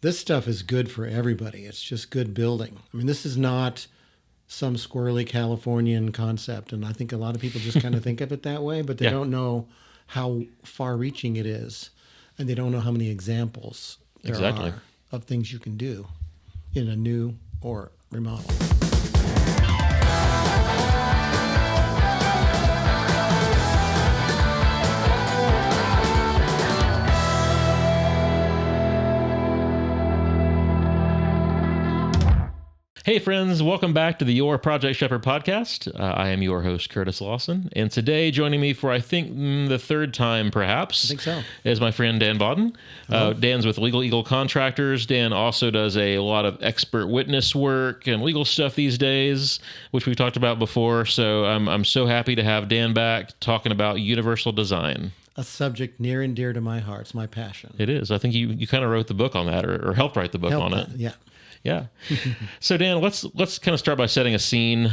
This stuff is good for everybody. It's just good building. I mean, this is not some squirrely Californian concept. And I think a lot of people just kind of think of it that way, but they don't know how far reaching it is. And they don't know how many examples there are of things you can do in a new or remodel. Hey friends, welcome back to the Your Project Shepherd podcast. I am your host, Curtis Lawson, and today joining me for, I think, the third time perhaps, I think so, is my friend Dan Bawden. Dan's with Legal Eagle Contractors. Dan also does a lot of expert witness work and legal stuff these days, which we've talked about before, so I'm so happy to have Dan back talking about universal design. A subject near and dear to my heart. It's my passion. It is. I think you kind of wrote the book on that, or helped write the book on it. Yeah. Yeah. So Dan, let's kind of start by setting a scene.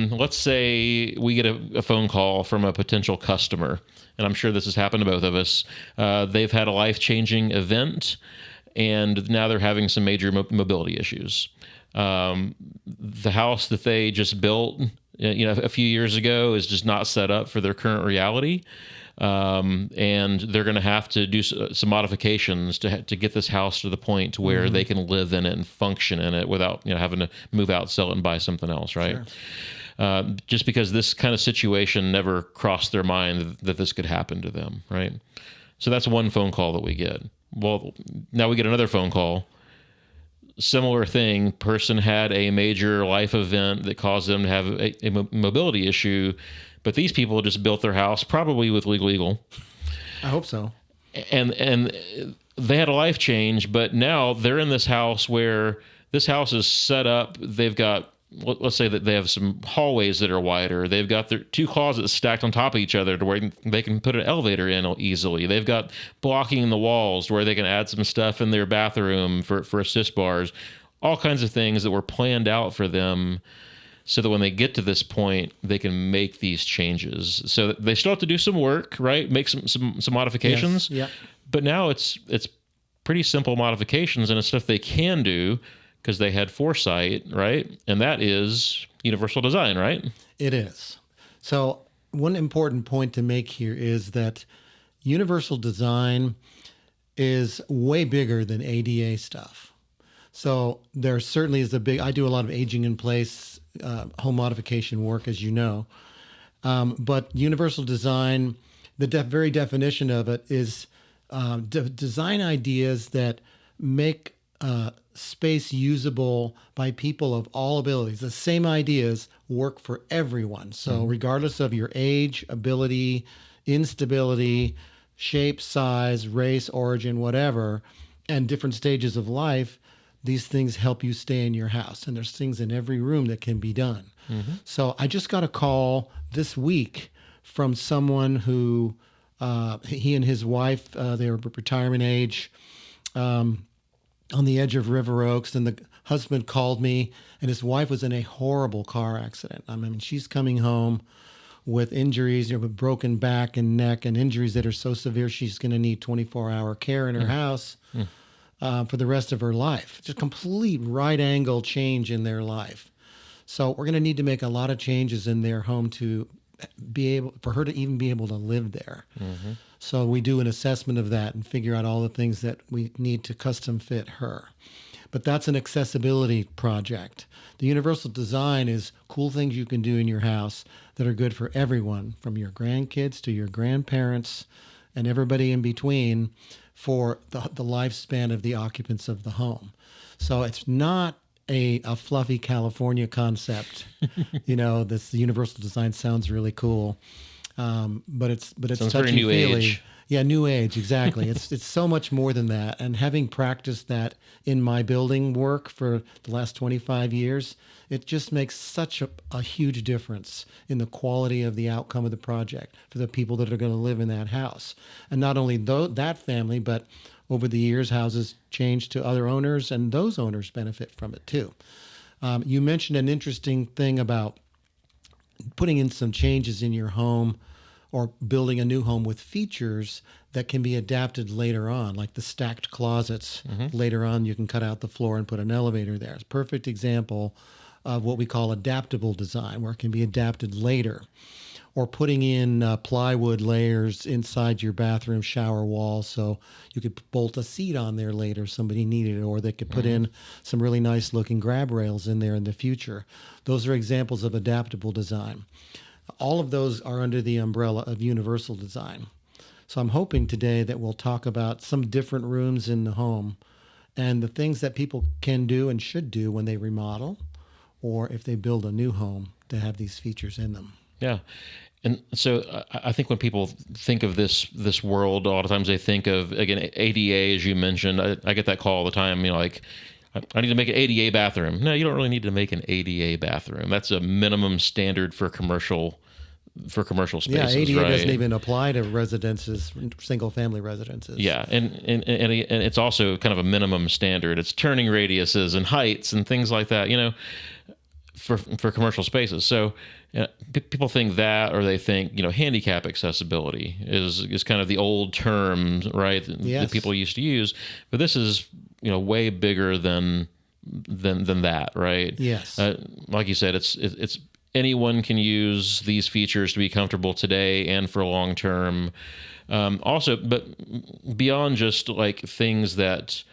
Let's say we get a phone call from a potential customer, and I'm sure this has happened to both of us. They've had a life-changing event, and now they're having some major mobility issues. The house that they just built, a few years ago is just not set up for their current reality. And they're going to have to do some modifications to get this house to the point to where they can live in it and function in it without having to move out, sell it, and buy something else, right? Sure. Just because this kind of situation never crossed their mind that this could happen to them, right? So that's one phone call that we get. Well, now we get another phone call. Similar thing, person had a major life event that caused them to have a mobility issue, but these people just built their house probably with Legal Eagle. I hope so. And they had a life change, but now they're in this house where this house is set up. They've got, let's say that they have some hallways that are wider. They've got their two closets stacked on top of each other to where they can put an elevator in easily. They've got blocking in the walls to where they can add some stuff in their bathroom for assist bars, all kinds of things that were planned out for them, so that when they get to this point, they can make these changes. So they still have to do some work, right? Make some modifications. Yes. Yeah. But now it's pretty simple modifications, and it's stuff they can do because they had foresight, right? And that is universal design, right? It is. So one important point to make here is that universal design is way bigger than ADA stuff. So there certainly is I do a lot of aging in place home modification work, as you know. But universal design, the very definition of it is design ideas that make space usable by people of all abilities. The same ideas work for everyone. So regardless of your age, ability, instability, shape, size, race, origin, whatever, and different stages of life, these things help you stay in your house. And there's things in every room that can be done. So I just got a call this week from someone who, he and his wife, they were retirement age, on the edge of River Oaks. And the husband called me, and his wife was in a horrible car accident. I mean, she's coming home with injuries, with broken back and neck, and injuries that are so severe she's going to need 24-hour care in her house. For the rest of her life. Just complete right angle change in their life. So we're going to need to make a lot of changes in their home to for her to even be able to live there. So we do an assessment of that and figure out all the things that we need to custom fit her. But that's an accessibility project. The universal design is cool things you can do in your house that are good for everyone, from your grandkids to your grandparents and everybody in between, for the lifespan of the occupants of the home. So it's not a fluffy California concept. This universal design sounds really cool, but it's sounds very new age. Yeah, new age, exactly. It's so much more than that. And having practiced that in my building work for the last 25 years, it just makes such a huge difference in the quality of the outcome of the project for the people that are going to live in that house. And not only that family, but over the years, houses change to other owners, and those owners benefit from it too. You mentioned an interesting thing about putting in some changes in your home or building a new home with features that can be adapted later on, like the stacked closets. Later on, you can cut out the floor and put an elevator there. It's a perfect example of what we call adaptable design, where it can be adapted later. Or putting in plywood layers inside your bathroom shower wall so you could bolt a seat on there later if somebody needed it, or they could put in some really nice looking grab rails in there in the future. Those are examples of adaptable design. All of those are under the umbrella of universal design. So I'm hoping today that we'll talk about some different rooms in the home and the things that people can do and should do when they remodel or if they build a new home to have these features in them. Yeah. And so I think when people think of this world, a lot of times they think of, again, ADA, as you mentioned. I get that call all the time, like, I need to make an ADA bathroom. No, you don't really need to make an ADA bathroom. That's a minimum standard for commercial spaces. Yeah, ADA right? doesn't even apply to residences, single family residences. Yeah, and it's also kind of a minimum standard. It's turning radiuses and heights and things like that, for commercial spaces. So people think that, or they think, handicap accessibility is kind of the old term, right? That people used to use. But this is, way bigger than that, right? Yes. Like you said, it's anyone can use these features to be comfortable today and for long term. Also, but beyond just like things that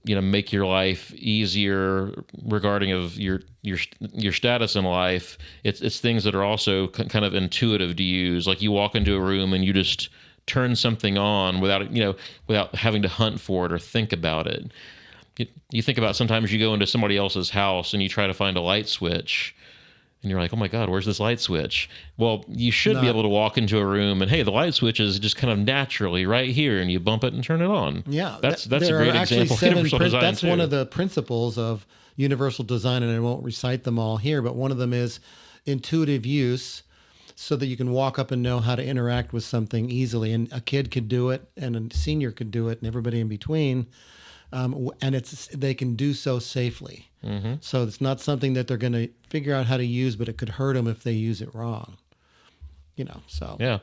make your life easier regarding of your status in life, it's things that are also kind of intuitive to use. Like you walk into a room and you just turn something on without having to hunt for it or think about it. You think about sometimes you go into somebody else's house and you try to find a light switch and you're like, oh my God, where's this light switch? Well, you should be able to walk into a room and, hey, the light switch is just kind of naturally right here, and you bump it and turn it on. Yeah. That's a great example of universal design. That's one of the principles of universal design, and I won't recite them all here, but one of them is intuitive use, so that you can walk up and know how to interact with something easily. And a kid could do it, and a senior could do it, and everybody in between. And they can do so safely. Mm-hmm. So it's not something that they're going to figure out how to use, but it could hurt them if they use it wrong. So yeah,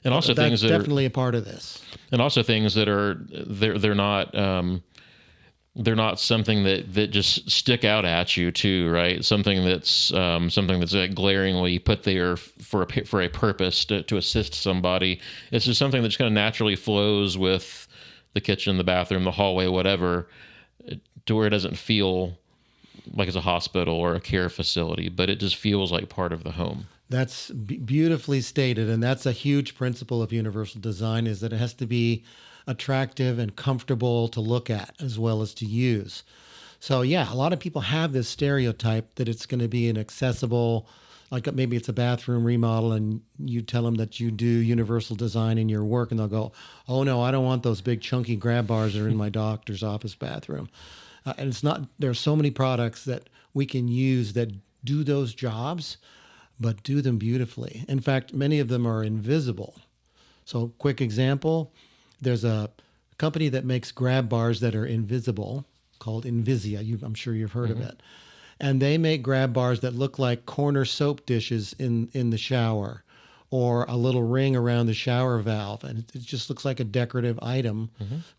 and also that's things that definitely a part of this. And also things that are they're not something that just stick out at you too, right? Something that's like glaringly put there for a purpose to assist somebody. It's just something that just kind of naturally flows with the kitchen, the bathroom, the hallway, whatever, to where it doesn't feel like it's a hospital or a care facility, but it just feels like part of the home. That's beautifully stated, and that's a huge principle of universal design, is that it has to be attractive and comfortable to look at as well as to use. So yeah, a lot of people have this stereotype that it's going to be an accessible, like maybe it's a bathroom remodel and you tell them that you do universal design in your work and they'll go, oh no, I don't want those big chunky grab bars that are in my doctor's office bathroom. And it's not, there are so many products that we can use that do those jobs, but do them beautifully. In fact, many of them are invisible. So quick example, there's a company that makes grab bars that are invisible called Invisia. I'm sure you've heard of it. And they make grab bars that look like corner soap dishes in the shower, or a little ring around the shower valve. And it just looks like a decorative item,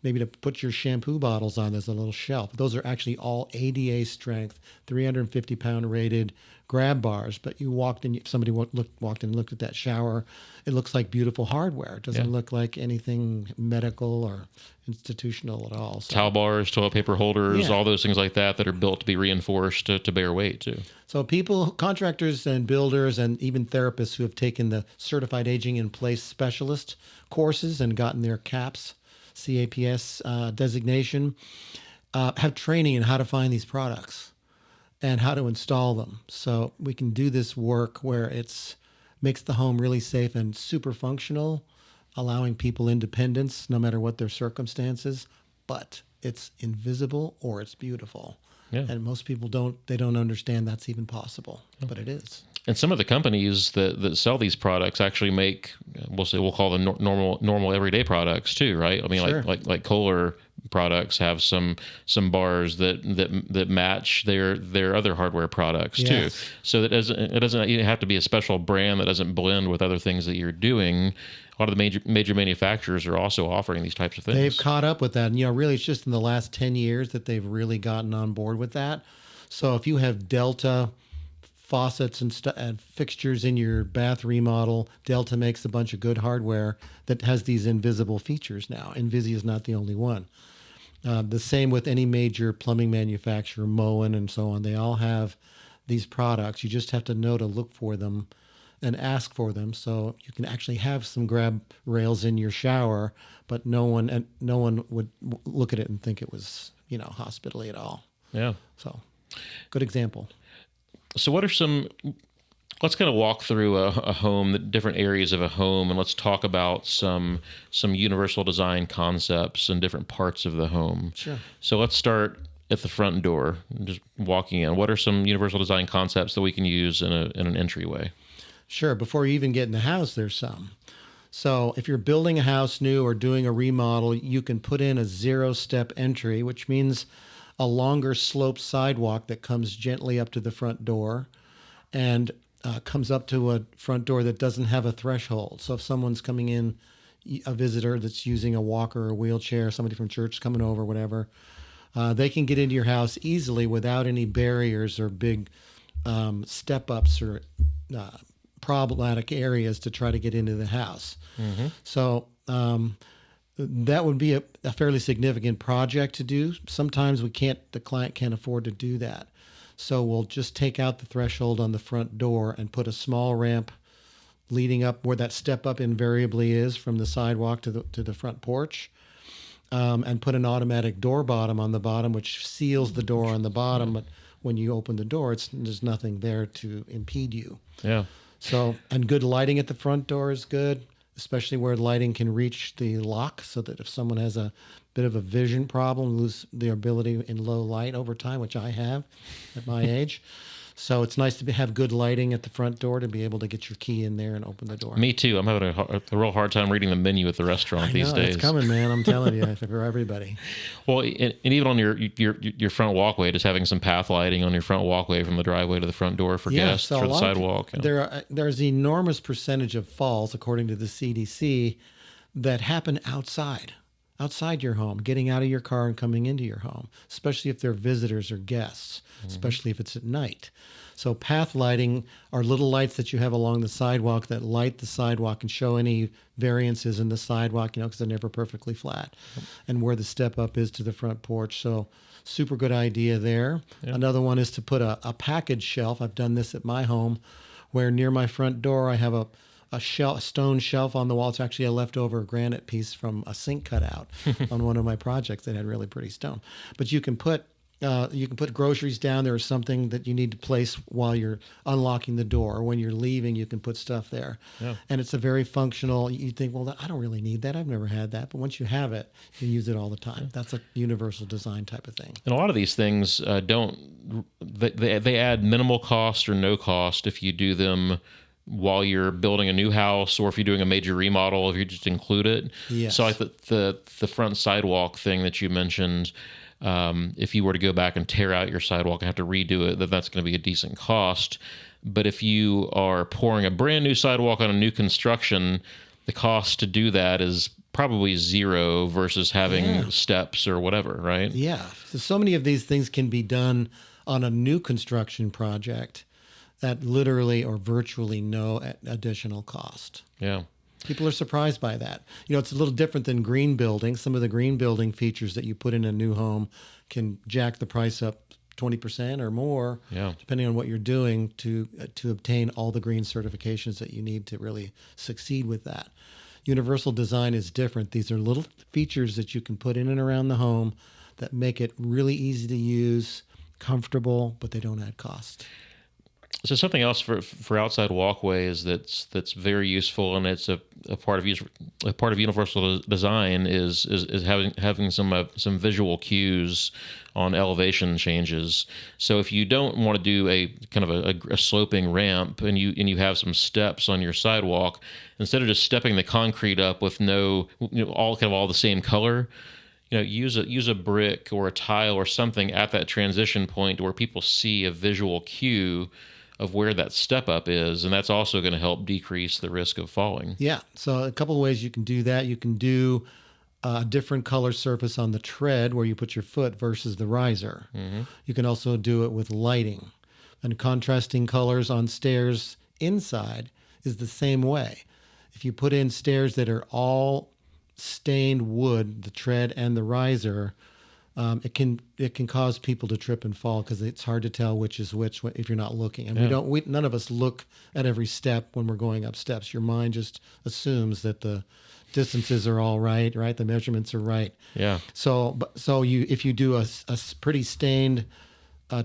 maybe to put your shampoo bottles on. There's a little shelf. Those are actually all ADA strength, 350-pound rated grab bars. But somebody walked in and looked at that shower. It looks like beautiful hardware. It doesn't look like anything medical or institutional at all. So, towel bars, toilet paper holders, all those things like that are built to be reinforced to bear weight too. So people, contractors and builders and even therapists who have taken the Certified Aging in Place Specialist courses and gotten their CAPS designation, have training in how to find these products and how to install them. So we can do this work where makes the home really safe and super functional, allowing people independence no matter what their circumstances, but it's invisible or it's beautiful. Yeah. And most people don't understand that's even possible, but it is. And some of the companies that sell these products actually make, we'll call them normal everyday products too, right? I mean, sure. like Kohler products have some bars that match their other hardware products too. Yes. So that it doesn't have to be a special brand that doesn't blend with other things that you're doing. A lot of the major manufacturers are also offering these types of things. They've caught up with that. And, really, it's just in the last 10 years that they've really gotten on board with that. So if you have Delta faucets and fixtures in your bath remodel, Delta makes a bunch of good hardware that has these invisible features now. Invisi is not the only one. The same with any major plumbing manufacturer, Moen and so on. They all have these products. You just have to know to look for them and ask for them, so you can actually have some grab rails in your shower, but no one would look at it and think it was hospital-y at all. Yeah. So, good example. So what are let's kind of walk through a home, the different areas of a home, and let's talk about some universal design concepts and different parts of the home. Sure. So let's start at the front door, just walking in. What are some universal design concepts that we can use in an entryway? Sure. Before you even get in the house, there's some. So if you're building a house new or doing a remodel, you can put in a 0-step entry, which means a longer sloped sidewalk that comes gently up to the front door and comes up to a front door that doesn't have a threshold. So if someone's coming in, a visitor that's using a walker or a wheelchair, somebody from church coming over, whatever, they can get into your house easily without any barriers or big step-ups or problematic areas to try to get into the house. Mm-hmm. So that would be a fairly significant project to do. Sometimes the client can't afford to do that. So we'll just take out the threshold on the front door and put a small ramp leading up where that step up invariably is from the sidewalk to the front porch, and put an automatic door bottom on the bottom, which seals the door on the bottom. But when you open the door, there's nothing there to impede you. Yeah. So, and good lighting at the front door is good, especially where lighting can reach the lock, so that if someone has a bit of a vision problem, lose the ability in low light over time, which I have at my age. So it's nice to have good lighting at the front door to be able to get your key in there and open the door. Me too. I'm having a real hard time reading the menu at the restaurant these days. It's coming, man. I'm telling you, for everybody. Well, and even on your front walkway, just having some path lighting on your front walkway from the driveway to the front door for guests, so for the sidewalk. There's an enormous percentage of falls, according to the CDC, that happen outside your home, getting out of your car and coming into your home, especially if they're visitors or guests, especially if it's at night. So path lighting are little lights that you have along the sidewalk that light the sidewalk and show any variances in the sidewalk, because they're never perfectly flat, and where the step up is to the front porch. So super good idea there. Yep. Another one is to put a package shelf. I've done this at my home, where near my front door I have a stone shelf on the wall. It's actually a leftover granite piece from a sink cutout on one of my projects that had really pretty stone. But you can put groceries down there or something that you need to place while you're unlocking the door. Or when you're leaving, you can put stuff there. Yeah. And it's a very functional, you think, well, I don't really need that. I've never had that. But once you have it, you use it all the time. Yeah. That's a universal design type of thing. And a lot of these things they add minimal cost or no cost if you do them while you're building a new house, or if you're doing a major remodel, if you just include it. Yes. So like the front sidewalk thing that you mentioned, if you were to go back and tear out your sidewalk and have to redo it, that's going to be a decent cost. But if you are pouring a brand new sidewalk on a new construction, the cost to do that is probably zero versus having steps or whatever, right? Yeah. So many of these things can be done on a new construction project at literally or virtually no additional cost. Yeah. People are surprised by that. It's a little different than green building. Some of the green building features that you put in a new home can jack the price up 20% or more, depending on what you're doing to obtain all the green certifications that you need to really succeed with that. Universal design is different. These are little features that you can put in and around the home that make it really easy to use, comfortable, but they don't add cost. So something else for outside walkways that's very useful, and it's a part of universal design is having some visual cues on elevation changes. So if you don't want to do a kind of a sloping ramp and you have some steps on your sidewalk, instead of just stepping the concrete up with all the same color, use a brick or a tile or something at that transition point where people see a visual cue of where that step up is, and that's also going to help decrease the risk of falling. Yeah. So a couple of ways you can do that. You can do a different color surface on the tread where you put your foot versus the riser. Mm-hmm. You can also do it with lighting. And contrasting colors on stairs inside is the same way. If you put in stairs that are all stained wood, the tread and the riser, it can cause people to trip and fall because it's hard to tell which is which if you're not looking. And none of us look at every step when we're going up steps. Your mind just assumes that the distances are all right? The measurements are right. Yeah. So if you do a pretty stained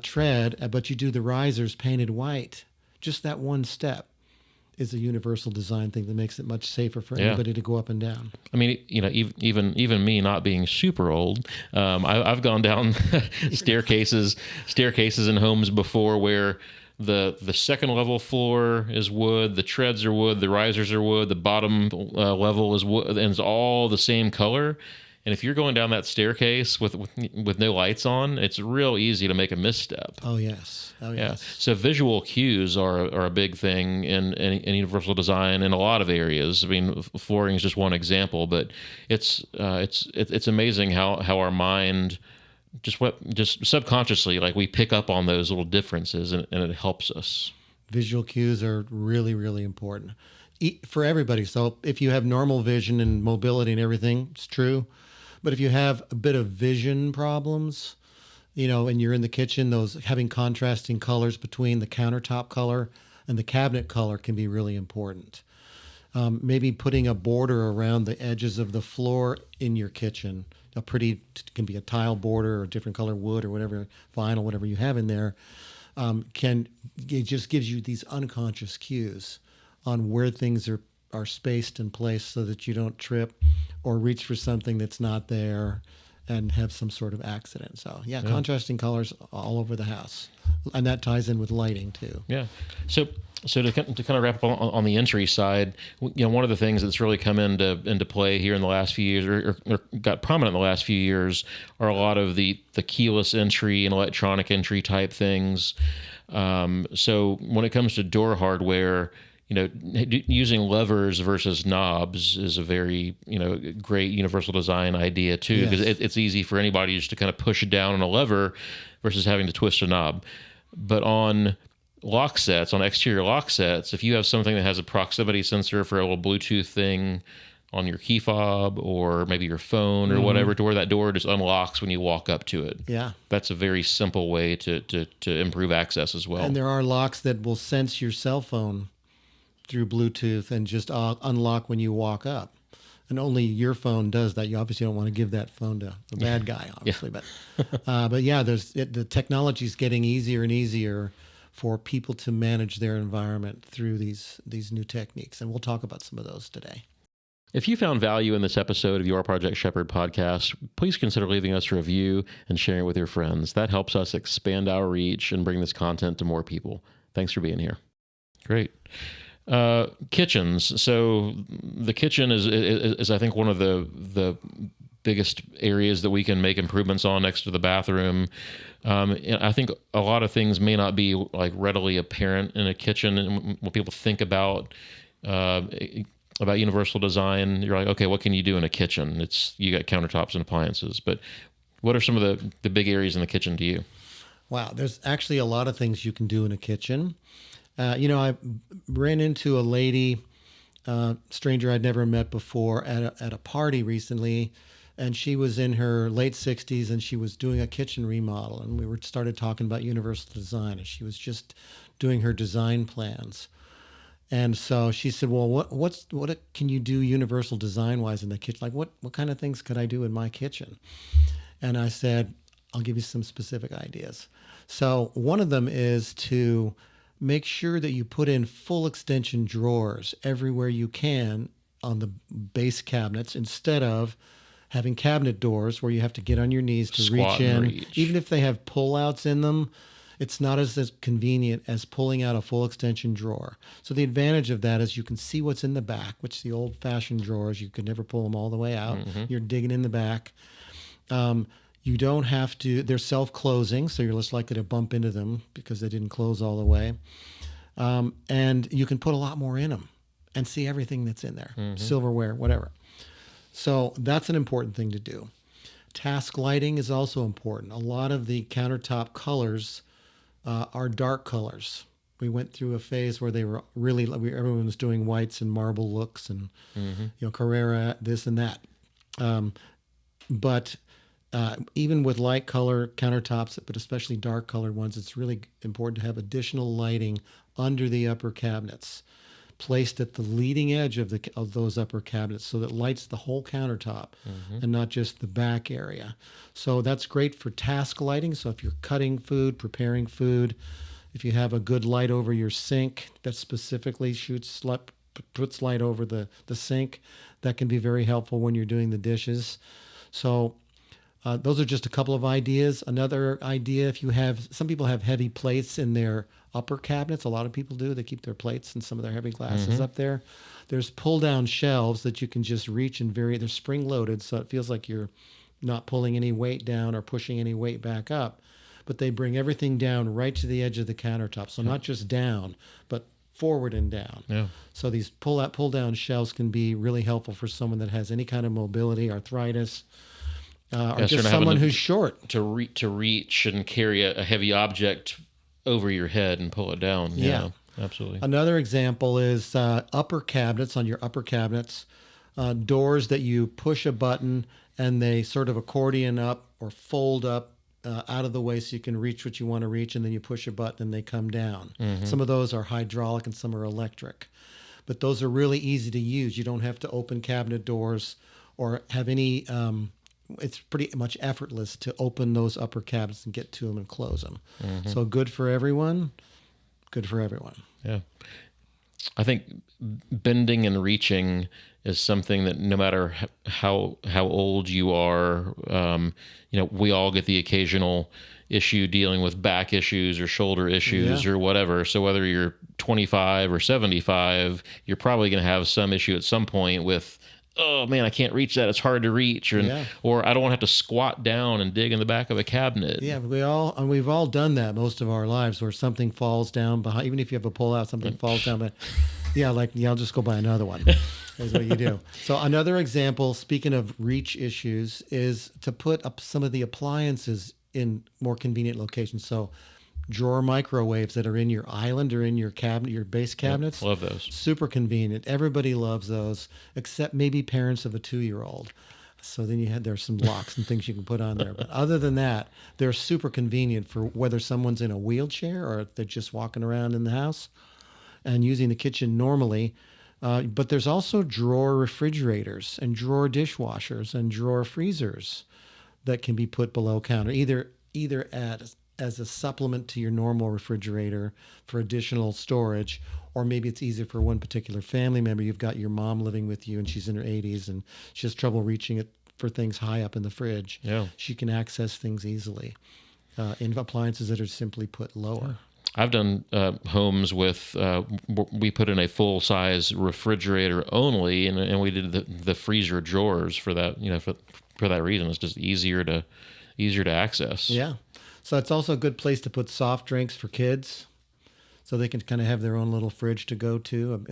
tread, but you do the risers painted white, just that one step is a universal design thing that makes it much safer for anybody to go up and down. I mean, even me not being super old, I've gone down staircases in homes before where the second level floor is wood, the treads are wood, the risers are wood, the bottom level is wood, and it's all the same color. And if you're going down that staircase with no lights on, it's real easy to make a misstep. Oh yes. Yeah. So visual cues are a big thing in universal design in a lot of areas. I mean, flooring is just one example, but it's amazing how our mind just subconsciously, like, we pick up on those little differences, and it helps us. Visual cues are really, really important for everybody. So if you have normal vision and mobility and everything, it's true. But if you have a bit of vision problems, and you're in the kitchen, those having contrasting colors between the countertop color and the cabinet color can be really important. Maybe putting a border around the edges of the floor in your kitchen, can be a tile border or different color wood or whatever, vinyl, whatever you have in there, it just gives you these unconscious cues on where things are spaced and placed so that you don't trip or reach for something that's not there and have some sort of accident. So contrasting colors all over the house, and that ties in with lighting too. Yeah. So to kind of wrap up on the entry side, one of the things that's really come into play here in the last few years, or got prominent in the last few years, are a lot of the keyless entry and electronic entry type things. So when it comes to door hardware, using levers versus knobs is a very, great universal design idea too, because it's easy for anybody just to kind of push down on a lever versus having to twist a knob. But on lock sets, on exterior lock sets, if you have something that has a proximity sensor for a little Bluetooth thing on your key fob or maybe your phone or whatever, to where that door just unlocks when you walk up to it. Yeah. That's a very simple way to improve access as well. And there are locks that will sense your cell phone through Bluetooth and just unlock when you walk up. And only your phone does that. You obviously don't want to give that phone to a bad guy, obviously. But the technology is getting easier and easier for people to manage their environment through these new techniques. And we'll talk about some of those today. If you found value in this episode of Your Project Shepherd podcast, please consider leaving us a review and sharing it with your friends. That helps us expand our reach and bring this content to more people. Thanks for being here. Great. Kitchens. So the kitchen is I think one of the biggest areas that we can make improvements on next to the bathroom. And I think a lot of things may not be like readily apparent in a kitchen. And when people think about universal design, you're like, okay, what can you do in a kitchen? You got countertops and appliances, but what are some of the big areas in the kitchen to you? Wow, there's actually a lot of things you can do in a kitchen. I ran into a lady, stranger I'd never met before, at a party recently, and she was in her late 60s, and she was doing a kitchen remodel, and we started talking about universal design, and she was just doing her design plans. And so she said, well, what can you do universal design-wise in the kitchen? Like, what kind of things could I do in my kitchen? And I said, I'll give you some specific ideas. So one of them is to make sure that you put in full extension drawers everywhere you can on the base cabinets, instead of having cabinet doors where you have to get on your knees to Squat reach in. and reach. Even if they have pull-outs in them, it's not as convenient as pulling out a full extension drawer. So the advantage of that is you can see what's in the back, which the old-fashioned drawers, you could never pull them all the way out. Mm-hmm. You're digging in the back. You don't have to, they're self-closing, so you're less likely to bump into them because they didn't close all the way. And you can put a lot more in them and see everything that's in there, silverware, whatever. So that's an important thing to do. Task lighting is also important. A lot of the countertop colors are dark colors. We went through a phase where they were really, everyone was doing whites and marble looks and, Carrera, this and that. But even with light color countertops, but especially dark colored ones, it's really important to have additional lighting under the upper cabinets, placed at the leading edge of those upper cabinets, so that it lights the whole countertop and not just the back area. So that's great for task lighting. So if you're cutting food, preparing food, if you have a good light over your sink that specifically puts light over the sink, that can be very helpful when you're doing the dishes. So those are just a couple of ideas. Another idea, some people have heavy plates in their upper cabinets. A lot of people do. They keep their plates and some of their heavy glasses up there. There's pull-down shelves that you can just reach and they're spring-loaded, so it feels like you're not pulling any weight down or pushing any weight back up. But they bring everything down right to the edge of the countertop. So not just down, but forward and down. Yeah. So these pull-down shelves can be really helpful for someone that has any kind of mobility, arthritis, or just someone who's short. To reach and carry a heavy object over your head and pull it down. Yeah, absolutely. Another example is upper cabinets, on your upper cabinets, doors that you push a button and they sort of accordion up or fold up out of the way so you can reach what you want to reach, and then you push a button and they come down. Some of those are hydraulic and some are electric. But those are really easy to use. You don't have to open cabinet doors or have any... it's pretty much effortless to open those upper cabinets and get to them and close them. So good for everyone. Good for everyone. Yeah. I think bending and reaching is something that no matter how old you are, we all get the occasional issue dealing with back issues or shoulder issues or whatever. So whether you're 25 or 75, you're probably going to have some issue at some point with, oh man, I can't reach that. It's hard to reach, or I don't want to have to squat down and dig in the back of a cabinet. Yeah, we've all done that most of our lives, where something falls down behind. Even if you have a pull-out, something falls down. But I'll just go buy another one. Is what you do. So another example, speaking of reach issues, is to put up some of the appliances in more convenient locations. So drawer microwaves that are in your island or in your cabinet, your base cabinets. Love those. Super convenient. Everybody loves those, except maybe parents of a 2-year-old. So then there's some locks and things you can put on there. But other than that, they're super convenient for whether someone's in a wheelchair or if they're just walking around in the house and using the kitchen normally. But there's also drawer refrigerators and drawer dishwashers and drawer freezers that can be put below counter, either as a supplement to your normal refrigerator for additional storage, or maybe it's easier for one particular family member. You've got your mom living with you and she's in her 80s and she has trouble reaching it for things high up in the fridge. Yeah. She can access things easily in appliances that are simply put lower. I've done homes with, we put in a full-size refrigerator only, and we did the freezer drawers for that, for that reason. It's just easier to access. Yeah. So it's also a good place to put soft drinks for kids, so they can kind of have their own little fridge to go to.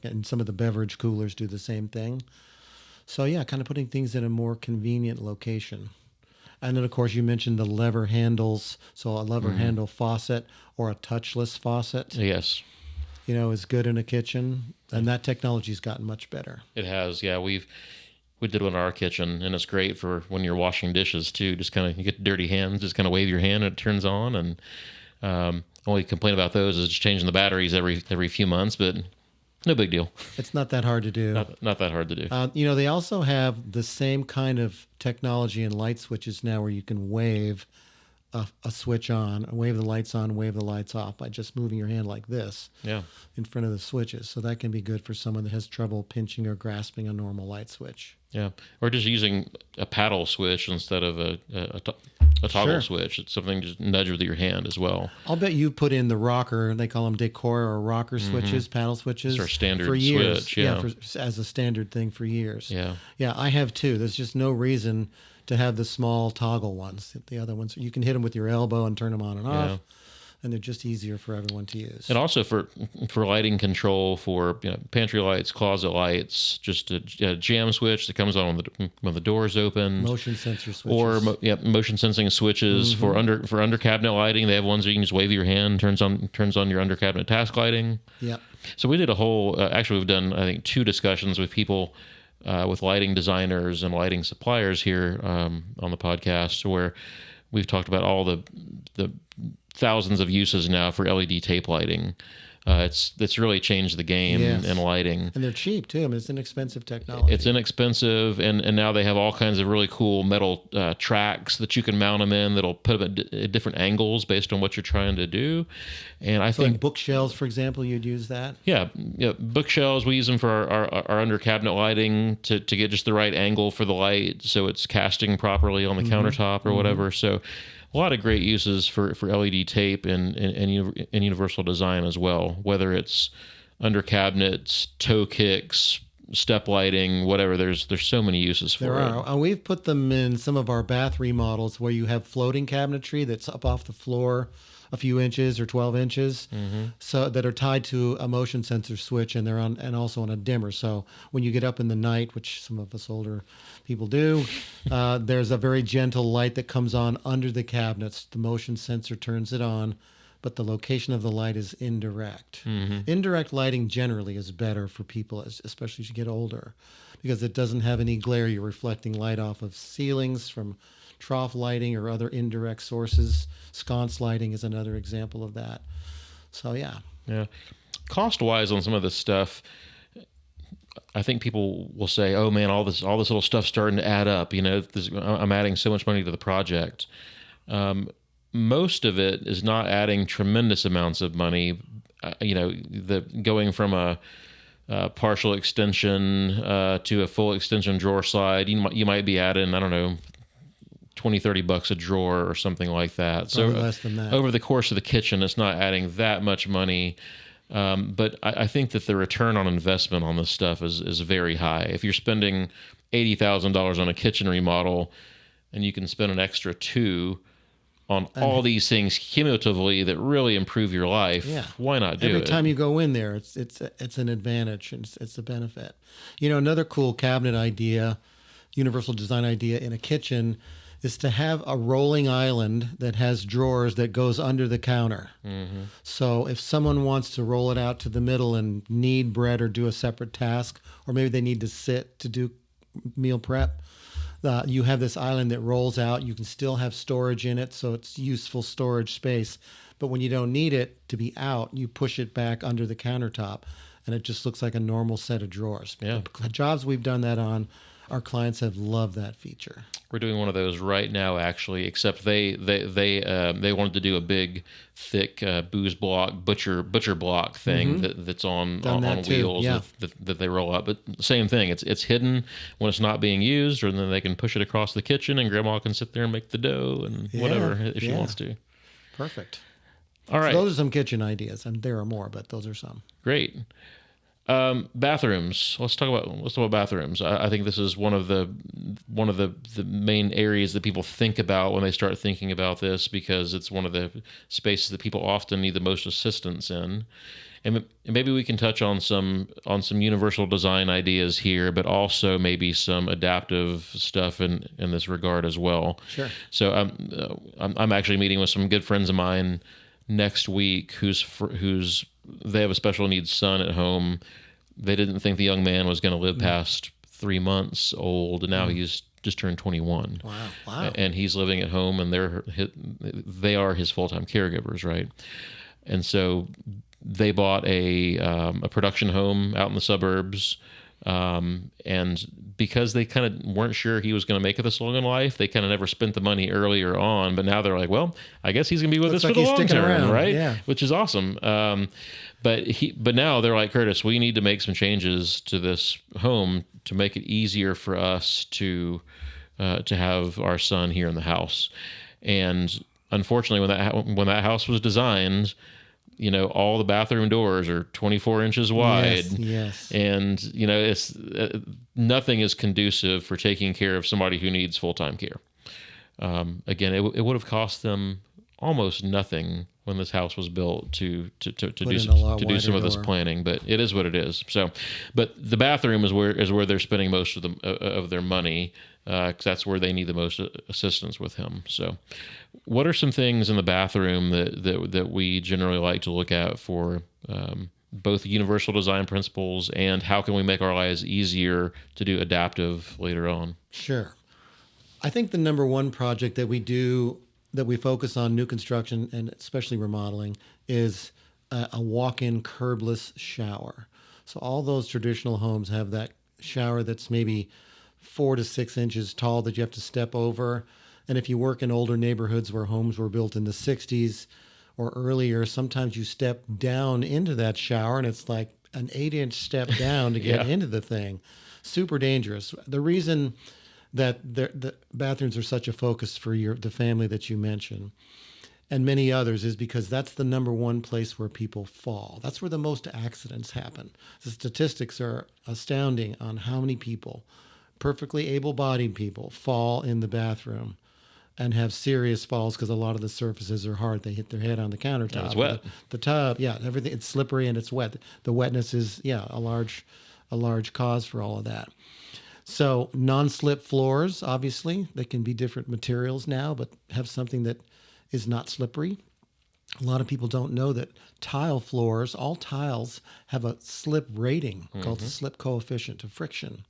And some of the beverage coolers do the same thing. So yeah, kind of putting things in a more convenient location. And then, of course, you mentioned the lever handles. So a lever handle faucet or a touchless faucet. Yes. Is good in a kitchen. And that technology's gotten much better. It has, yeah. We did one in our kitchen, and it's great for when you're washing dishes, too. Just kind of, you get dirty hands, just kind of wave your hand and it turns on. And only complaint about those is just changing the batteries every few months, but no big deal. It's not that hard to do. Not that hard to do. They also have the same kind of technology and light switches now where you can wave a switch on, wave the lights on, wave the lights off by just moving your hand like this in front of the switches. So that can be good for someone that has trouble pinching or grasping a normal light switch. Yeah, or just using a paddle switch instead of a toggle Sure. switch. It's something to just nudge with your hand as well. I'll bet you put in the rocker, they call them decor or rocker switches, paddle switches. It's our standard for years. switch, yeah. As a standard thing for years. Yeah. Yeah, I have too. There's just no reason to have the small toggle ones. The other ones, you can hit them with your elbow and turn them on and off. Yeah. And they're just easier for everyone to use. And also for lighting control, for pantry lights, closet lights, just a jam switch that comes on when the door's open. Motion sensor switches. Or motion sensing switches for under cabinet lighting. They have ones where you can just wave your hand, turns on your under cabinet task lighting. Yeah. So we did a whole. Actually, we've done, I think, 2 discussions with people, with lighting designers and lighting suppliers here on the podcast, where we've talked about all the thousands of uses now for LED tape lighting. It's really changed the game in lighting. And they're cheap too. I mean, it's inexpensive technology. It's inexpensive, and now they have all kinds of really cool metal tracks that you can mount them in that'll put them at different angles based on what you're trying to do. And I think like bookshelves, for example, you'd use that. Yeah, bookshelves, we use them for our under cabinet lighting to get just the right angle for the light, so it's casting properly on the countertop or whatever. So a lot of great uses for LED tape and universal design as well, whether it's under cabinets, toe kicks, step lighting, whatever. There's so many uses for it. There are. We've put them in some of our bath remodels where you have floating cabinetry that's up off the floor a few inches or 12 inches, so that are tied to a motion sensor switch, and they're on, and also on a dimmer. So when you get up in the night, which some of us older people do, there's a very gentle light that comes on under the cabinets. The motion sensor turns it on, but the location of the light is indirect. Indirect lighting generally is better for people, especially as you get older, because it doesn't have any glare. You're reflecting light off of ceilings from trough lighting or other indirect sources. Sconce lighting is another example of that. So yeah. Cost-wise on some of this stuff, I think people will say, "Oh man, all this little stuff's starting to add up." I'm adding so much money to the project. Most of it is not adding tremendous amounts of money. Going from a partial extension to a full extension drawer slide, you might be adding, I don't know, $20-$30 a drawer or something like that. Probably less than that. Over the course of the kitchen, it's not adding that much money. But I think that the return on investment on this stuff is very high. If you're spending $80,000 on a kitchen remodel and you can spend an extra $2,000 on all these things cumulatively that really improve your life, why not do it? Every time you go in there, it's an advantage, and it's a benefit. Another cool cabinet idea, universal design idea in a kitchen, is to have a rolling island that has drawers that goes under the counter. So if someone wants to roll it out to the middle and knead bread or do a separate task, or maybe they need to sit to do meal prep, you have this island that rolls out. You can still have storage in it, so it's useful storage space. But when you don't need it to be out, you push it back under the countertop, and it just looks like a normal set of drawers. Yeah. The jobs we've done that on, our clients have loved that feature. We're doing one of those right now, actually. Except they wanted to do a big, thick booze block, butcher block thing that's on wheels that they roll up. But same thing. It's hidden when it's not being used, or then they can push it across the kitchen, and Grandma can sit there and make the dough and whatever if she wants to. Perfect. All right. So those are some kitchen ideas, and there are more, but those are some. Great. Bathrooms. Let's talk about bathrooms. I think this is one of the main areas that people think about when they start thinking about this, because it's one of the spaces that people often need the most assistance in. And maybe we can touch on some universal design ideas here, but also maybe some adaptive stuff in this regard as well. Sure. So I'm actually meeting with some good friends of mine next week who's they have a special needs son at home. They didn't think the young man was going to live past 3 months old, and now he's just turned 21. Wow. And he's living at home, and they are his full-time caregivers, right? And so they bought a production home out in the suburbs, And because they kind of weren't sure he was going to make it this long in life, they kind of never spent the money earlier on. But now they're like, well, I guess he's going to be with Looks us like for the he's long sticking term, around. right? Yeah. Which is awesome. But now they're like, Curtis, we need to make some changes to this home to make it easier for us to have our son here in the house. And unfortunately, when that house was designed, all the bathroom doors are 24 inches wide. Yes. And, it's nothing is conducive for taking care of somebody who needs full-time care. Again, it would have cost them almost nothing when this house was built to do some of this planning, but it is what it is. So, but the bathroom is where they're spending most of their money, because that's where they need the most assistance with him. So, what are some things in the bathroom that we generally like to look at for both universal design principles, and how can we make our lives easier to do adaptive later on? Sure. I think the number one project that we do, that we focus on new construction and especially remodeling, is a walk-in curbless shower. So all those traditional homes have that shower that's maybe 4 to 6 inches tall that you have to step over. And if you work in older neighborhoods where homes were built in the 60s or earlier, sometimes you step down into that shower and it's like an 8-inch step down to get into the thing. Super dangerous. The reason that the bathrooms are such a focus for the family that you mentioned and many others is because that's the number one place where people fall. That's where the most accidents happen. The statistics are astounding on how many people, perfectly able-bodied people, fall in the bathroom and have serious falls because a lot of the surfaces are hard. They hit their head on the countertop. It's wet. The tub, everything. It's slippery and it's wet. The wetness is, a large cause for all of that. So non-slip floors, obviously, they can be different materials now, but have something that is not slippery. A lot of people don't know that tile floors, all tiles have a slip rating called the slip coefficient of friction.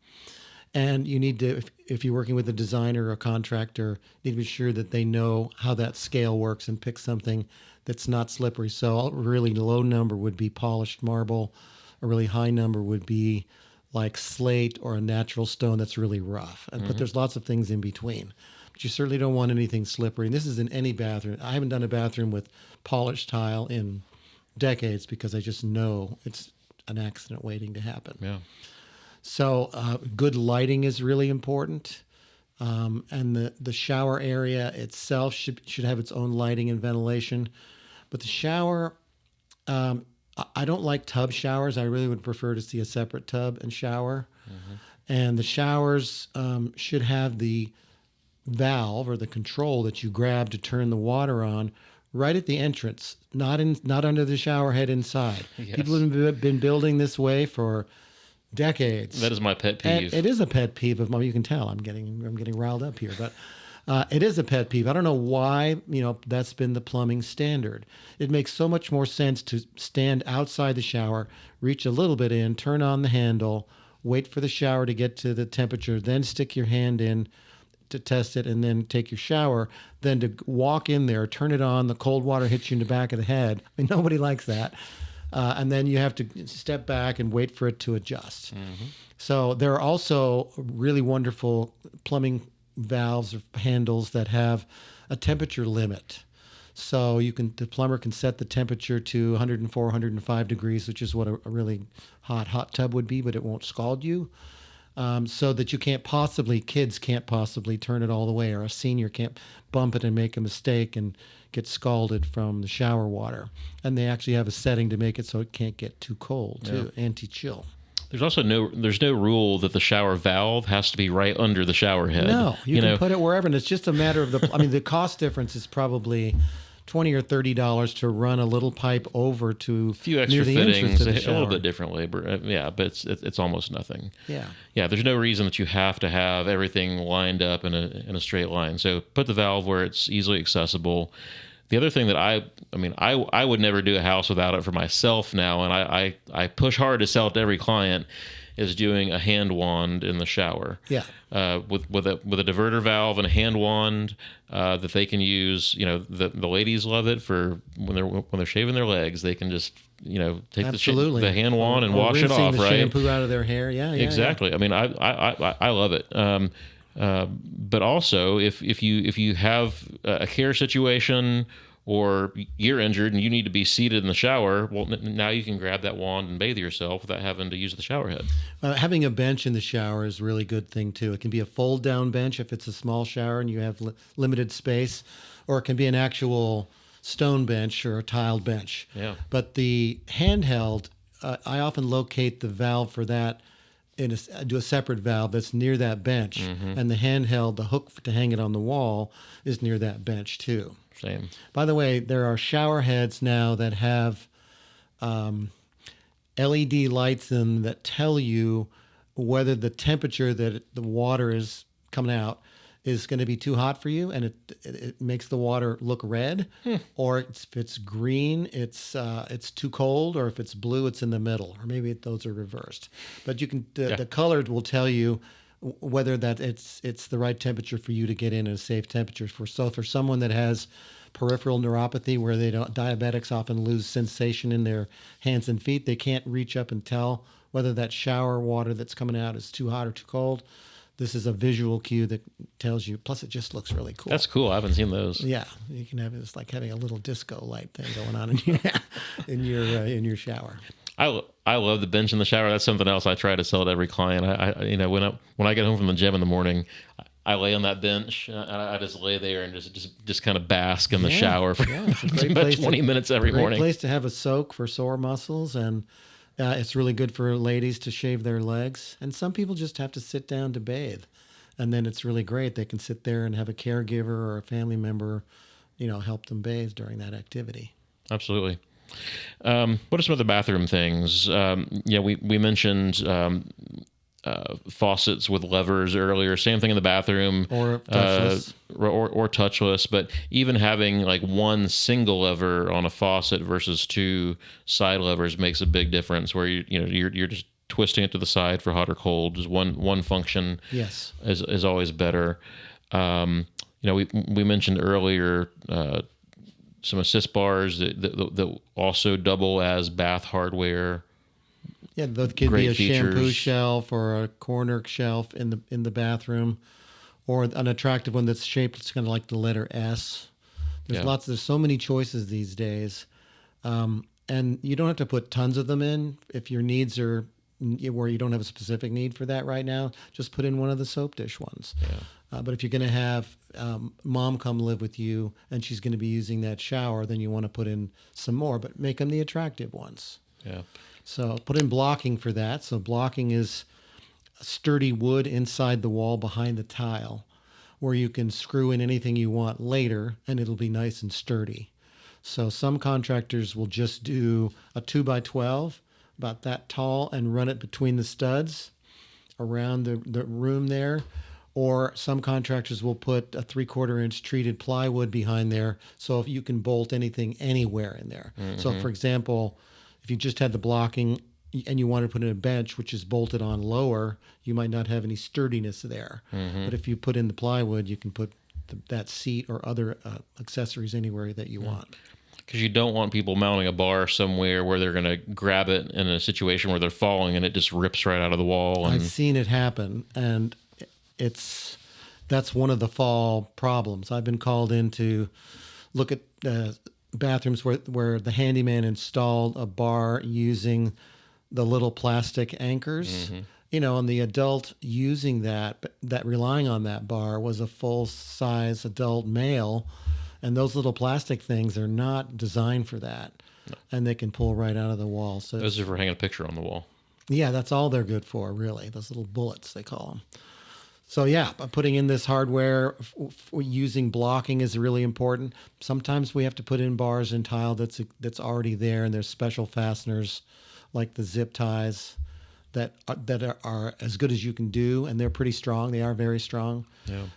And you need to, if you're working with a designer or a contractor, you need to be sure that they know how that scale works and pick something that's not slippery. So a really low number would be polished marble. A really high number would be like slate or a natural stone that's really rough. But there's lots of things in between. But you certainly don't want anything slippery. And this is in any bathroom. I haven't done a bathroom with polished tile in decades because I just know it's an accident waiting to happen. Yeah. So good lighting is really important. And the shower area itself should have its own lighting and ventilation. But the shower, I don't like tub showers. I really would prefer to see a separate tub and shower. And the showers should have the valve or the control that you grab to turn the water on right at the entrance, not under the shower head inside. Yes. People have been building this way for decades. That is my pet peeve. And it is a pet peeve of mine. You can tell I'm getting riled up here, but it is a pet peeve. I don't know why, that's been the plumbing standard. It makes so much more sense to stand outside the shower, reach a little bit in, turn on the handle, wait for the shower to get to the temperature, then stick your hand in to test it, and then take your shower, than to walk in there, turn it on, the cold water hits you in the back of the head. I mean, nobody likes that. And then you have to step back and wait for it to adjust. So there are also really wonderful plumbing valves or handles that have a temperature limit. So the plumber can set the temperature to 104, 105 degrees, which is what a really hot tub would be, but it won't scald you. So that kids can't possibly turn it all the way, or a senior can't bump it and make a mistake and get scalded from the shower water. And they actually have a setting to make it so it can't get too cold, too, anti-chill. There's also no rule that the shower valve has to be right under the shower head. No, you can put it wherever, and it's just a matter of the cost difference is probably $20 or $30 to run a little pipe over to a few extra near the fittings, entrance to the a shower. little bit different labor. But it's almost nothing. Yeah. Yeah, there's no reason that you have to have everything lined up in a straight line. So put the valve where it's easily accessible. The other thing that I would never do a house without it for myself now, and I push hard to sell it to every client, is doing a hand wand in the shower. Yeah. With a diverter valve and a hand wand that they can use. The ladies love it for when they're shaving their legs. They can just take the hand wand and wash it off, the right? Shampoo out of their hair. Yeah. Exactly. Yeah. I mean, I love it. But also, if you have a care situation or you're injured and you need to be seated in the shower, well, now you can grab that wand and bathe yourself without having to use the shower head. Having a bench in the shower is a really good thing too. It can be a fold-down bench if it's a small shower and you have limited space, or it can be an actual stone bench or a tiled bench. Yeah. But the handheld, I often locate the valve for that do a separate valve that's near that bench, and the handheld, the hook to hang it on the wall, is near that bench too. Same. By the way, there are shower heads now that have LED lights in them that tell you whether the temperature that the water is coming out is going to be too hot for you, and it makes the water look red, or if it's green, it's too cold, or if it's blue, it's in the middle, or maybe those are reversed. But you can the color will tell you whether that it's the right temperature for you to get in, a safe temperature for someone that has peripheral neuropathy, where diabetics often lose sensation in their hands and feet, they can't reach up and tell whether that shower water that's coming out is too hot or too cold. This is a visual cue that tells you. Plus, it just looks really cool. That's cool. I haven't seen those. Yeah, you can have it's like having a little disco light thing going on in your shower. I love the bench in the shower. That's something else I try to sell to every client. When I get home from the gym in the morning, I lay on that bench and I just lay there and just kind of bask in the shower for it's a great about place 20 minutes every morning. Great place to have a soak for sore muscles, and it's really good for ladies to shave their legs. And some people just have to sit down to bathe, and then it's really great. They can sit there and have a caregiver or a family member, help them bathe during that activity. Absolutely. What are some other bathroom things? We mentioned faucets with levers earlier. Same thing in the bathroom, or touchless, or touchless. But even having like one single lever on a faucet versus two side levers makes a big difference. Where you're just twisting it to the side for hot or cold. Just one function. Yes, is always better. We mentioned earlier some assist bars that also double as bath hardware. Yeah, that could be a shampoo shelf or a corner shelf in the bathroom, or an attractive one that's shaped. It's kind of like the letter S. There's so many choices these days, and you don't have to put tons of them in. If your needs are where you don't have a specific need for that right now, just put in one of the soap dish ones. Yeah. But if you're going to have mom come live with you and she's going to be using that shower, then you want to put in some more, but make them the attractive ones. Yeah. So put in blocking for that. So blocking is sturdy wood inside the wall behind the tile, where you can screw in anything you want later and it'll be nice and sturdy. So some contractors will just do a 2x12, about that tall, and run it between the studs around the room there. Or some contractors will put a 3/4 inch treated plywood behind there, so if you can bolt anything anywhere in there. Mm-hmm. So for example, if you just had the blocking and you want to put in a bench, which is bolted on lower, you might not have any sturdiness there. Mm-hmm. But if you put in the plywood, you can put that seat or other accessories anywhere that you want. Because you don't want people mounting a bar somewhere where they're going to grab it in a situation where they're falling and it just rips right out of the wall. And... I've seen it happen, and that's one of the fall problems. I've been called in to look at bathrooms where the handyman installed a bar using the little plastic anchors. Mm-hmm. And the adult using that relying on that bar was a full-size adult male, and those little plastic things are not designed for that. No. And they can pull right out of the wall. So those are for hanging a picture on the wall. Yeah, that's all they're good for, really. Those little bullets, they call them. So yeah, putting in this hardware, using blocking is really important. Sometimes we have to put in bars and tile that's already there, and there's special fasteners like the zip ties that are as good as you can do, and they're pretty strong. They are very strong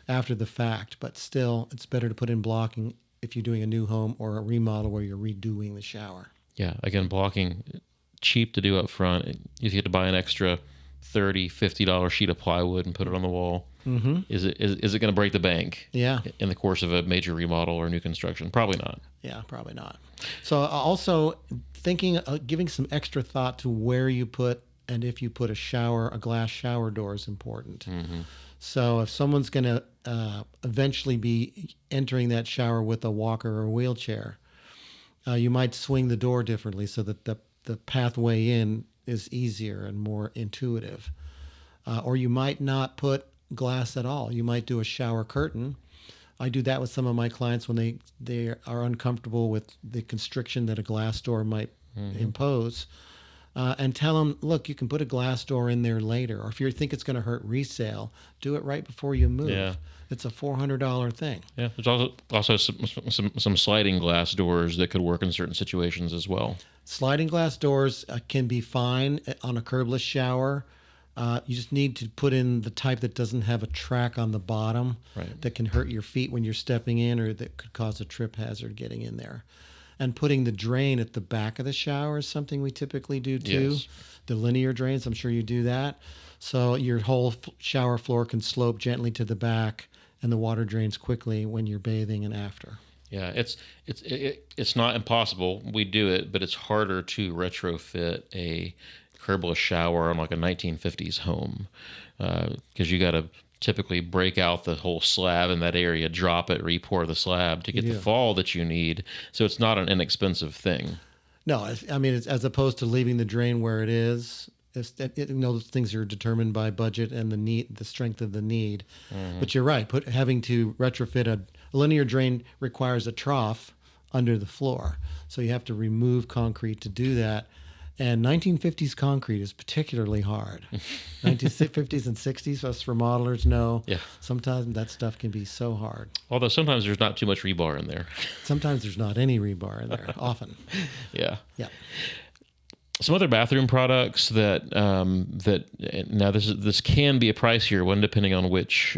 after the fact, but still, it's better to put in blocking if you're doing a new home or a remodel where you're redoing the shower. Yeah. Again, blocking, cheap to do up front. If you had to buy an extra $30-$50 sheet of plywood and put it on the wall, is it going to break the bank? Yeah. In the course of a major remodel or new construction? Probably not. Yeah, probably not. So also thinking, giving some extra thought to where you put, and if you put a glass shower door is important. So if someone's going to eventually be entering that shower with a walker or a wheelchair, you might swing the door differently so that the pathway in is easier and more intuitive. Or you might not put glass at all. You might do a shower curtain. I do that with some of my clients when they are uncomfortable with the constriction that a glass door might impose. And tell them, look, you can put a glass door in there later. Or if you think it's going to hurt resale, do it right before you move. Yeah. It's a $400 thing. Yeah, there's also some sliding glass doors that could work in certain situations as well. Sliding glass doors can be fine on a curbless shower. You just need to put in the type that doesn't have a track on the bottom that can hurt your feet when you're stepping in, or that could cause a trip hazard getting in there. And putting the drain at the back of the shower is something we typically do too. Yes. The linear drains, I'm sure you do that. So your whole shower floor can slope gently to the back, and the water drains quickly when you're bathing and after. Yeah, it's not impossible. We do it, but it's harder to retrofit a curbless shower on like a 1950s home because you got to typically break out the whole slab in that area, drop it, re-pour the slab to get the fall that you need. So it's not an inexpensive thing. No, I mean, it's, as opposed to leaving the drain where it is. Those things are determined by budget and the strength of the need. But you're right. Having to retrofit a linear drain requires a trough under the floor, so you have to remove concrete to do that. And 1950s concrete is particularly hard. 1950s and 60s, us remodelers know. Yeah. Sometimes that stuff can be so hard. Although sometimes there's not too much rebar in there. Sometimes there's not any rebar in there. Often. Yeah. Yeah. Some other bathroom products that now this can be a pricier one depending on which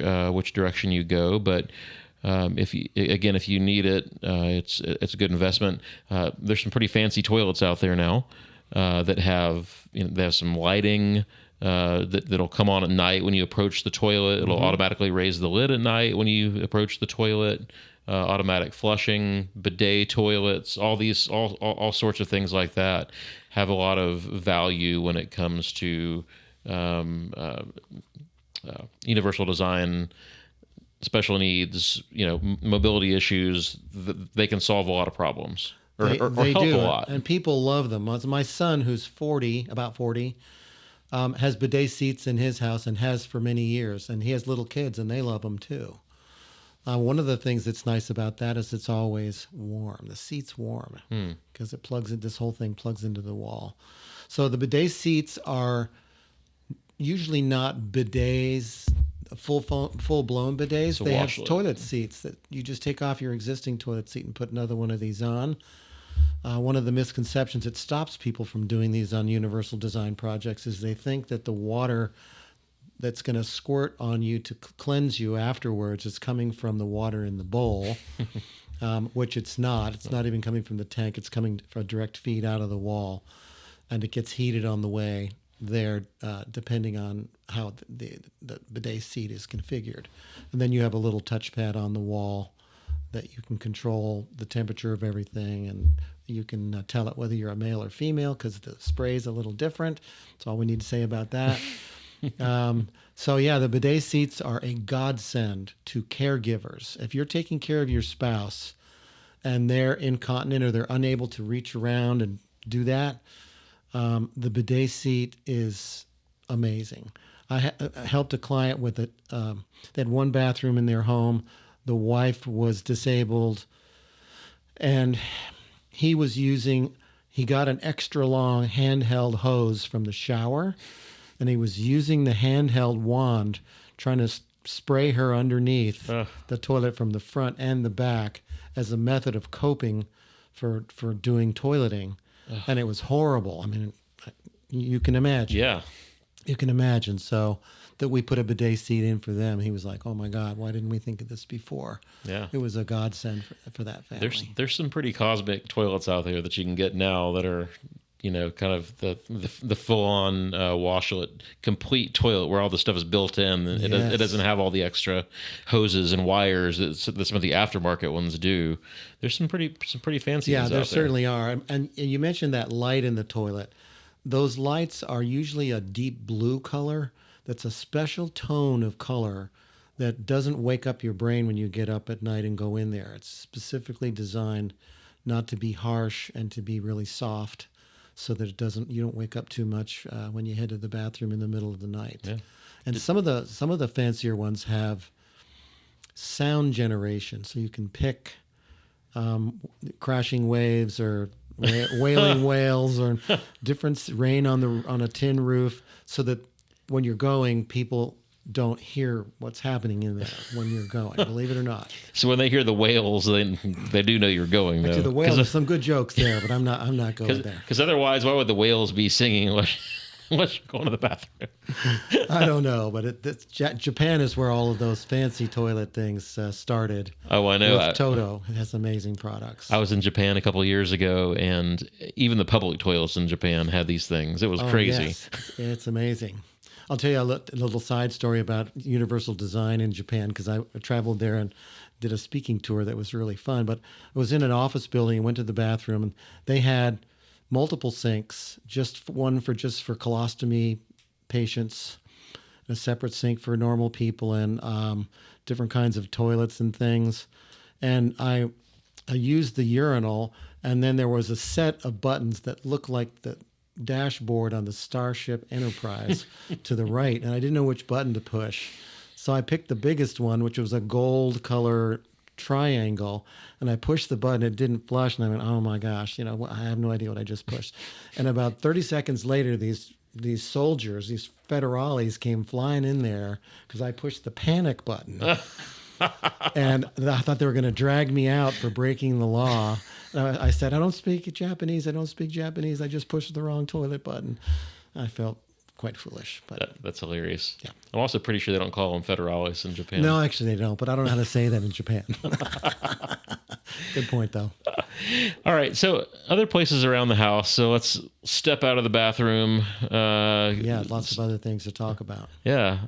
direction you go, but if you need it, it's a good investment. There's some pretty fancy toilets out there now that have they have some lighting that'll come on at night when you approach the toilet. It'll automatically raise the lid at night when you approach the toilet. Automatic flushing, bidet toilets, all sorts of things like that have a lot of value when it comes to universal design, special needs, mobility issues. They can solve a lot of problems or help a lot. And people love them. My son, who's about 40, has bidet seats in his house and has for many years. And he has little kids, and they love them too. One of the things that's nice about that is it's always warm. The seat's warm because this whole thing plugs into the wall. So the bidet seats are usually not bidets, full-blown bidets. They have toilet seats that you just take off your existing toilet seat and put another one of these on. One of the misconceptions that stops people from doing these on universal design projects is they think that the water that's going to squirt on you to cleanse you afterwards is coming from the water in the bowl, which it's not. It's not even coming from the tank. It's coming from a direct feed out of the wall, and it gets heated on the way there, depending on how the bidet seat is configured. And then you have a little touchpad on the wall that you can control the temperature of everything, and you can tell it whether you're a male or female because the spray is a little different. That's all we need to say about that. The bidet seats are a godsend to caregivers. If you're taking care of your spouse and they're incontinent or they're unable to reach around and do that, the bidet seat is amazing. I helped a client with it. They had one bathroom in their home. The wife was disabled, and he got an extra long handheld hose from the shower, and he was using the handheld wand trying to spray her underneath the toilet from the front and the back as a method of coping for doing toileting. And it was horrible. I mean, you can imagine. Yeah. You can imagine. So that we put a bidet seat in for them. He was like, "Oh my God, why didn't we think of this before?" Yeah. It was a godsend for that family. There's some pretty cosmic toilets out there that you can get now that are, kind of the full on washlet complete toilet where all the stuff is built in. And Yes. it doesn't have all the extra hoses and wires that some of the aftermarket ones do. There's some pretty fancy Yeah, ones there out there. certainly are. And you mentioned that light in the toilet. Those lights are usually a deep blue color. That's a special tone of color that doesn't wake up your brain when you get up at night and go in there. It's specifically designed not to be harsh and to be really soft, so that you don't wake up too much when you head to the bathroom in the middle of the night. Yeah. And some of the fancier ones have sound generation, so you can pick crashing waves or wailing whales or different rain on a tin roof, so that when you're going, people don't hear what's happening in there when you're going. Believe it or not. So when they hear the whales, they do know you're going. Actually, though. the whales, there's some good jokes there, but I'm not going there. Because otherwise, why would the whales be singing unless you're going to the bathroom? I don't know, but Japan is where all of those fancy toilet things started. Oh, I know. With Toto. It has amazing products. I was in Japan a couple of years ago, and even the public toilets in Japan had these things. It was crazy. Yes. It's amazing. I'll tell you a little side story about universal design in Japan, because I traveled there and did a speaking tour that was really fun. But I was in an office building and went to the bathroom, and they had multiple sinks, one for colostomy patients, a separate sink for normal people, and different kinds of toilets and things. And I used the urinal, and then there was a set of buttons that looked like the dashboard on the Starship Enterprise to the right, and I didn't know which button to push. So I picked the biggest one, which was a gold color triangle, and I pushed the button. It didn't flush, and I went, "Oh my gosh, I have no idea what I just pushed." And about 30 seconds later, these soldiers, these federales, came flying in there because I pushed the panic button. And I thought they were going to drag me out for breaking the law. I said, "I don't speak Japanese. I don't speak Japanese. I just pushed the wrong toilet button." I felt quite foolish. But That's hilarious. Yeah. I'm also pretty sure they don't call them federales in Japan. no, actually they don't. But I don't know how to say that in Japan. Good point, though. All right. So other places around the house. So let's step out of the bathroom. Yeah, lots of other things to talk about. Yeah.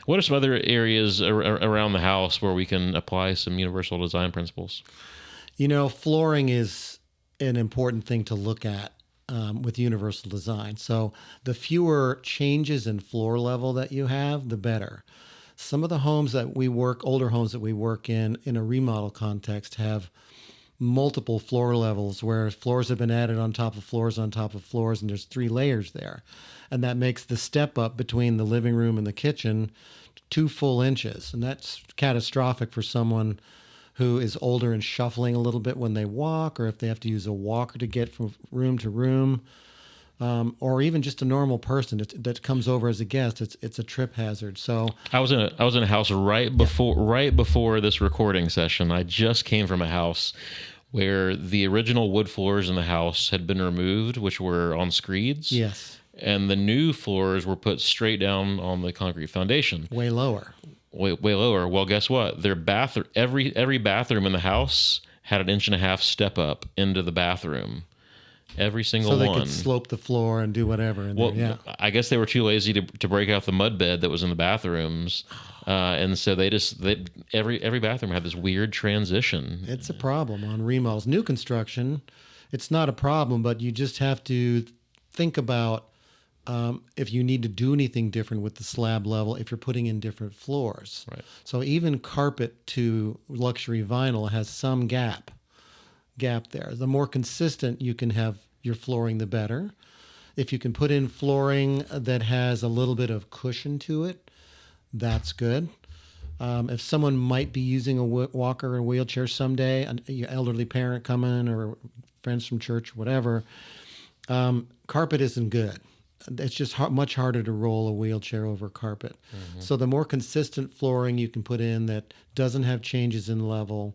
What are some other areas around the house where we can apply some universal design principles? Flooring is an important thing to look at with universal design. So the fewer changes in floor level that you have, the better. Some of the older homes that we work in a remodel context, have multiple floor levels where floors have been added on top of floors on top of floors, and there's 3 layers there. And that makes the step up between the living room and the kitchen 2 full inches. And that's catastrophic for someone who is older and shuffling a little bit when they walk, or if they have to use a walker to get from room to room, or even just a normal person that comes over as a guest. It's a trip hazard. So I was in a house right before this recording session. I just came from a house where the original wood floors in the house had been removed, which were on screeds. yes, And the new floors were put straight down on the concrete foundation. way lower. Way lower. Well, guess what? Their bathroom, every bathroom in the house had an 1.5 inch step up into the bathroom. Every single So they one. could slope the floor and do whatever in Well, there. Yeah. I guess they were too lazy to break out the mud bed that was in the bathrooms, and so every bathroom had this weird transition. It's a problem on remodels. New construction, it's not a problem, but you just have to think about if you need to do anything different with the slab level, if you're putting in different floors. Right. So even carpet to luxury vinyl has some gap there. The more consistent you can have your flooring, the better. If you can put in flooring that has a little bit of cushion to it, that's good. If someone might be using a walker or wheelchair someday, an elderly parent coming, or friends from church, whatever, carpet isn't good. It's just much harder to roll a wheelchair over carpet. Mm-hmm. So the more consistent flooring you can put in that doesn't have changes in level,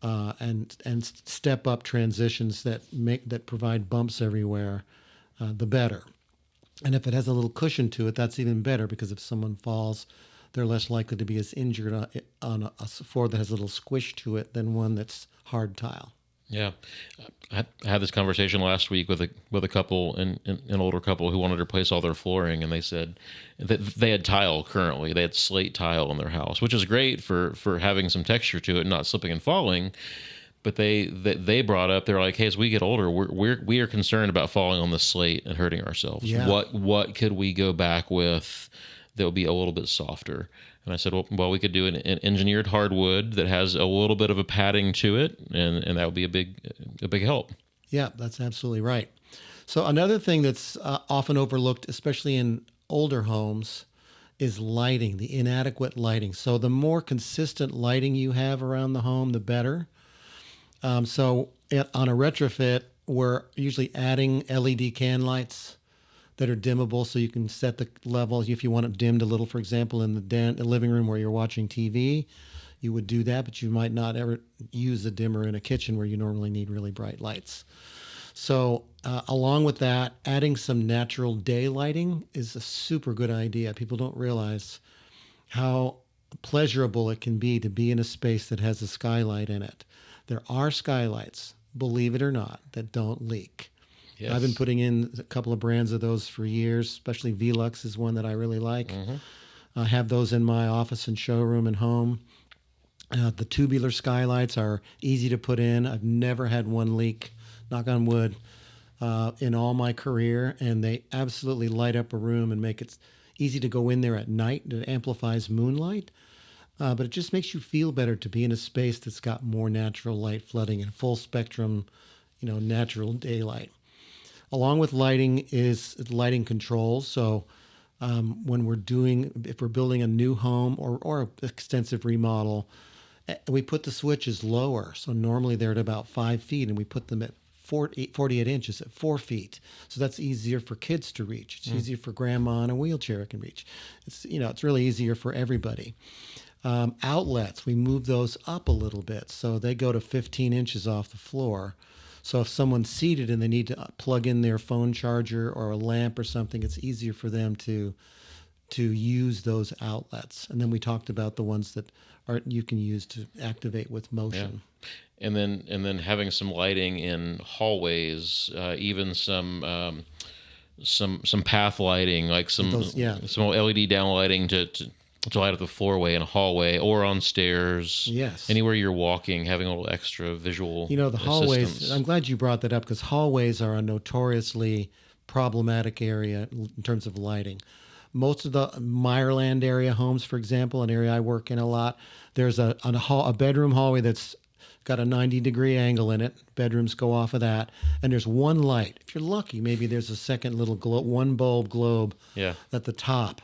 and step up transitions that provide bumps everywhere, the better. And if it has a little cushion to it, that's even better, because if someone falls, they're less likely to be as injured on a floor that has a little squish to it than one that's hard tile. Yeah, I had this conversation last week with a couple, an older couple, who wanted to replace all their flooring, and they said that they had tile currently. They had slate tile in their house, which is great for having some texture to it, and not slipping and falling. But they brought up, they're like, hey, as we get older, we are concerned about falling on the slate and hurting ourselves. Yeah. What could we go back with that would be a little bit softer? And I said, well, we could do an engineered hardwood that has a little bit of a padding to it, and that would be a big help. Yeah, that's absolutely right. So another thing that's often overlooked, especially in older homes, is lighting, the inadequate lighting. So the more consistent lighting you have around the home, the better. On a retrofit, we're usually adding LED can lights that are dimmable, so you can set the level. If you want it dimmed a little, for example, in the living room where you're watching TV, you would do that, but you might not ever use a dimmer in a kitchen where you normally need really bright lights. So along with that, adding some natural day lighting is a super good idea. People don't realize how pleasurable it can be to be in a space that has a skylight in it. There are skylights, believe it or not, that don't leak. Yes. I've been putting in a couple of brands of those for years, especially Velux is one that I really like. Mm-hmm. I have those in my office and showroom and home. The tubular skylights are easy to put in. I've never had one leak, knock on wood, in all my career, and they absolutely light up a room and make it easy to go in there at night. It amplifies moonlight, but it just makes you feel better to be in a space that's got more natural light flooding and full spectrum, natural daylight. Along with lighting is lighting controls. So if we're building a new home or an extensive remodel, we put the switches lower. So normally they're at about 5 feet, and we put them at 48 inches at 4 feet. So that's easier for kids to reach. It's easier for grandma in a wheelchair can reach. It's really easier for everybody. Outlets, we move those up a little bit. So they go to 15 inches off the floor. So if someone's seated and they need to plug in their phone charger or a lamp or something, it's easier for them to use those outlets. And then we talked about the ones that you can use to activate with motion. Yeah. And then having some lighting in hallways, even some path lighting, like some LED down lighting to light up the four-way in a hallway or on stairs. Yes. Anywhere you're walking, having a little extra visual the hallways, assistance. I'm glad you brought that up, because hallways are a notoriously problematic area in terms of lighting. Most of the Meyerland area homes, for example, an area I work in a lot, there's a bedroom hallway that's got a 90-degree angle in it. Bedrooms go off of that. And there's one light. If you're lucky, maybe there's a second little one bulb globe at the top,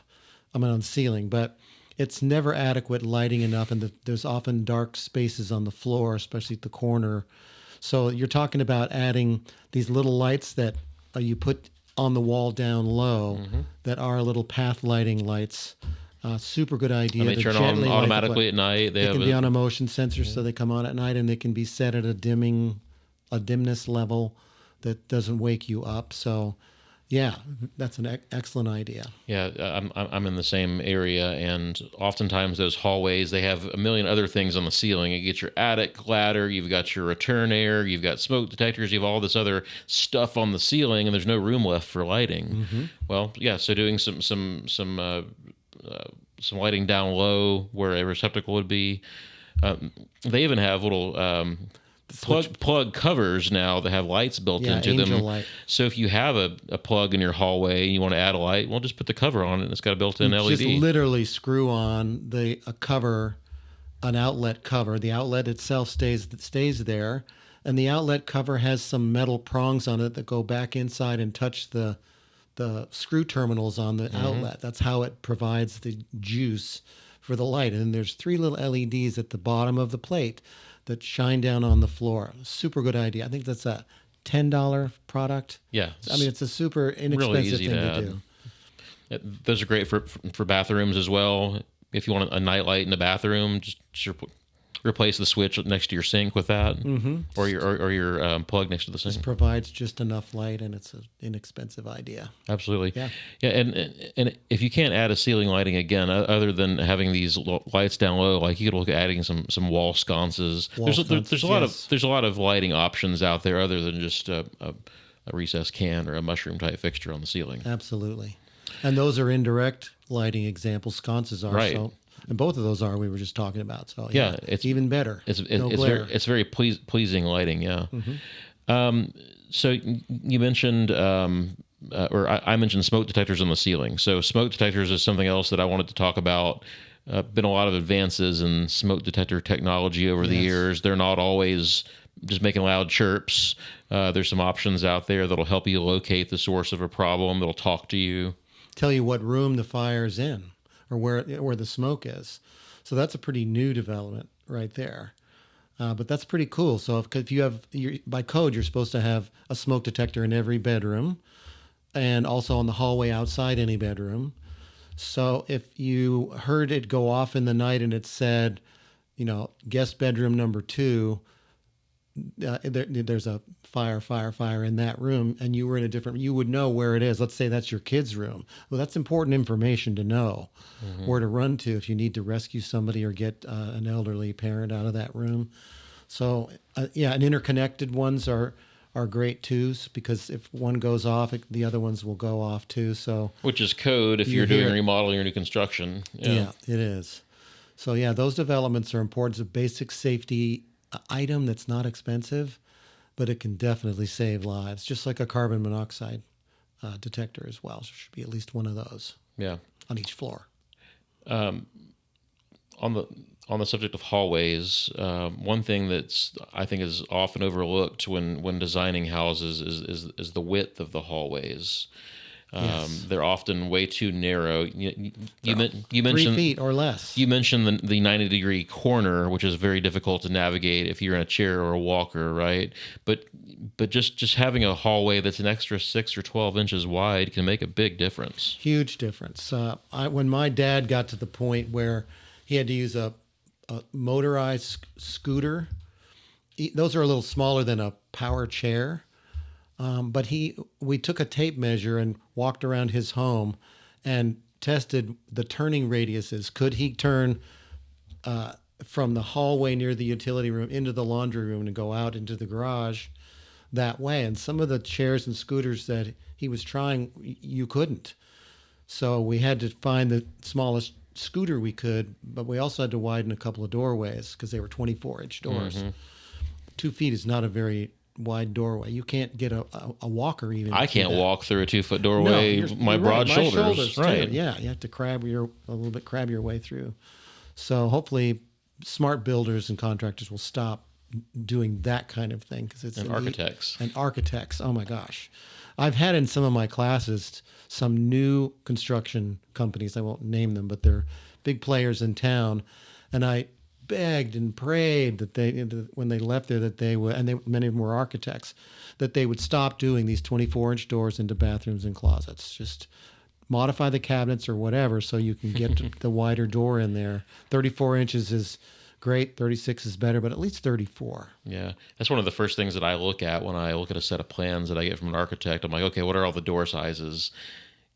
on the ceiling. But it's never adequate lighting enough, and there's often dark spaces on the floor, especially at the corner. So you're talking about adding these little lights that you put on the wall down low, that are little path lighting lights. Super good idea. And they turn on automatically at night. They can be on a motion sensor, so they come on at night, and they can be set at a dimness level that doesn't wake you up. So yeah, that's an excellent idea. Yeah, I'm in the same area, and oftentimes those hallways, they have a million other things on the ceiling. You get your attic ladder, you've got your return air, you've got smoke detectors, you have all this other stuff on the ceiling, and there's no room left for lighting. Well, yeah, so doing some lighting down low where a receptacle would be. They even have little plug covers now that have lights built into them. Light. So if you have a plug in your hallway and you want to add a light, well, just put the cover on it, and it's got a built-in LED. Just literally screw on an outlet cover. The outlet itself stays there, and the outlet cover has some metal prongs on it that go back inside and touch the screw terminals on the outlet. That's how it provides the juice for the light. And then there's 3 little LEDs at the bottom of the plate that shine down on the floor. Super good idea. I think that's a $10 product. Yeah. I mean, it's a super inexpensive thing to do. Those are great for bathrooms as well. If you want a night light in the bathroom, just replace the switch next to your sink with that, or your plug next to the sink. Provides just enough light, and it's an inexpensive idea. Absolutely. Yeah. Yeah. And if you can't add a ceiling lighting again, other than having these lights down low, like you could look at adding some wall sconces. There's a lot of lighting options out there other than just a recessed can or a mushroom type fixture on the ceiling. Absolutely. And those are indirect lighting examples. Sconces are. Right. So, and both of those are we were just talking about. So yeah, it's even better. It's very pleasing lighting. Yeah. So you mentioned, or I mentioned smoke detectors on the ceiling. So smoke detectors is something else that I wanted to talk about. Been a lot of advances in smoke detector technology over the years. They're not always just making loud chirps. There's some options out there that'll help you locate the source of a problem. That'll talk to you, tell you what room the fire's in, or where the smoke is. So that's a pretty new development right there. But that's pretty cool. So if you have, by code, you're supposed to have a smoke detector in every bedroom, and also on the hallway outside any bedroom. So if you heard it go off in the night and it said, guest bedroom number 2, there's a fire in that room, and you were in a different, you would know where it is. Let's say that's your kid's room. Well, that's important information to know where to run to if you need to rescue somebody or get an elderly parent out of that room. So and interconnected ones are great too, because if one goes off, the other ones will go off too. So which is code if you're doing remodeling or new construction. Yeah, it is. So those developments are important. It's a basic safety item that's not expensive, but it can definitely save lives, just like a carbon monoxide detector as well. So there should be at least one of those on each floor. On the subject of hallways, one thing that's I think is often overlooked when designing houses is the width of the hallways. They're often way too narrow. You mentioned 3 feet or less. You mentioned the 90-degree corner, which is very difficult to navigate if you're in a chair or a walker, right? But just having a hallway that's an extra 6 or 12 inches wide can make a big difference. Huge difference. When my dad got to the point where he had to use a motorized scooter, those are a little smaller than a power chair. But we took a tape measure and walked around his home and tested the turning radiuses. Could he turn from the hallway near the utility room into the laundry room and go out into the garage that way? And some of the chairs and scooters that he was trying, you couldn't. So we had to find the smallest scooter we could, but we also had to widen a couple of doorways because they were 24-inch doors. 2 feet is not a very wide doorway. You can't get a walker even. I can't walk through a 2-foot doorway. No, my broad right. shoulders, right? Too. Yeah, you have to crab your way through. So hopefully, smart builders and contractors will stop doing that kind of thing because it's architects. Oh my gosh, I've had in some of my classes some new construction companies. I won't name them, but they're big players in town, and I begged and prayed that when they left there, that they would, and many of them were architects, that they would stop doing these 24-inch doors into bathrooms and closets. Just modify the cabinets or whatever so you can get the wider door in there. 34 inches is great, 36 is better, but at least 34. Yeah, that's one of the first things that I look at when I look at a set of plans that I get from an architect. I'm like, okay, what are all the door sizes?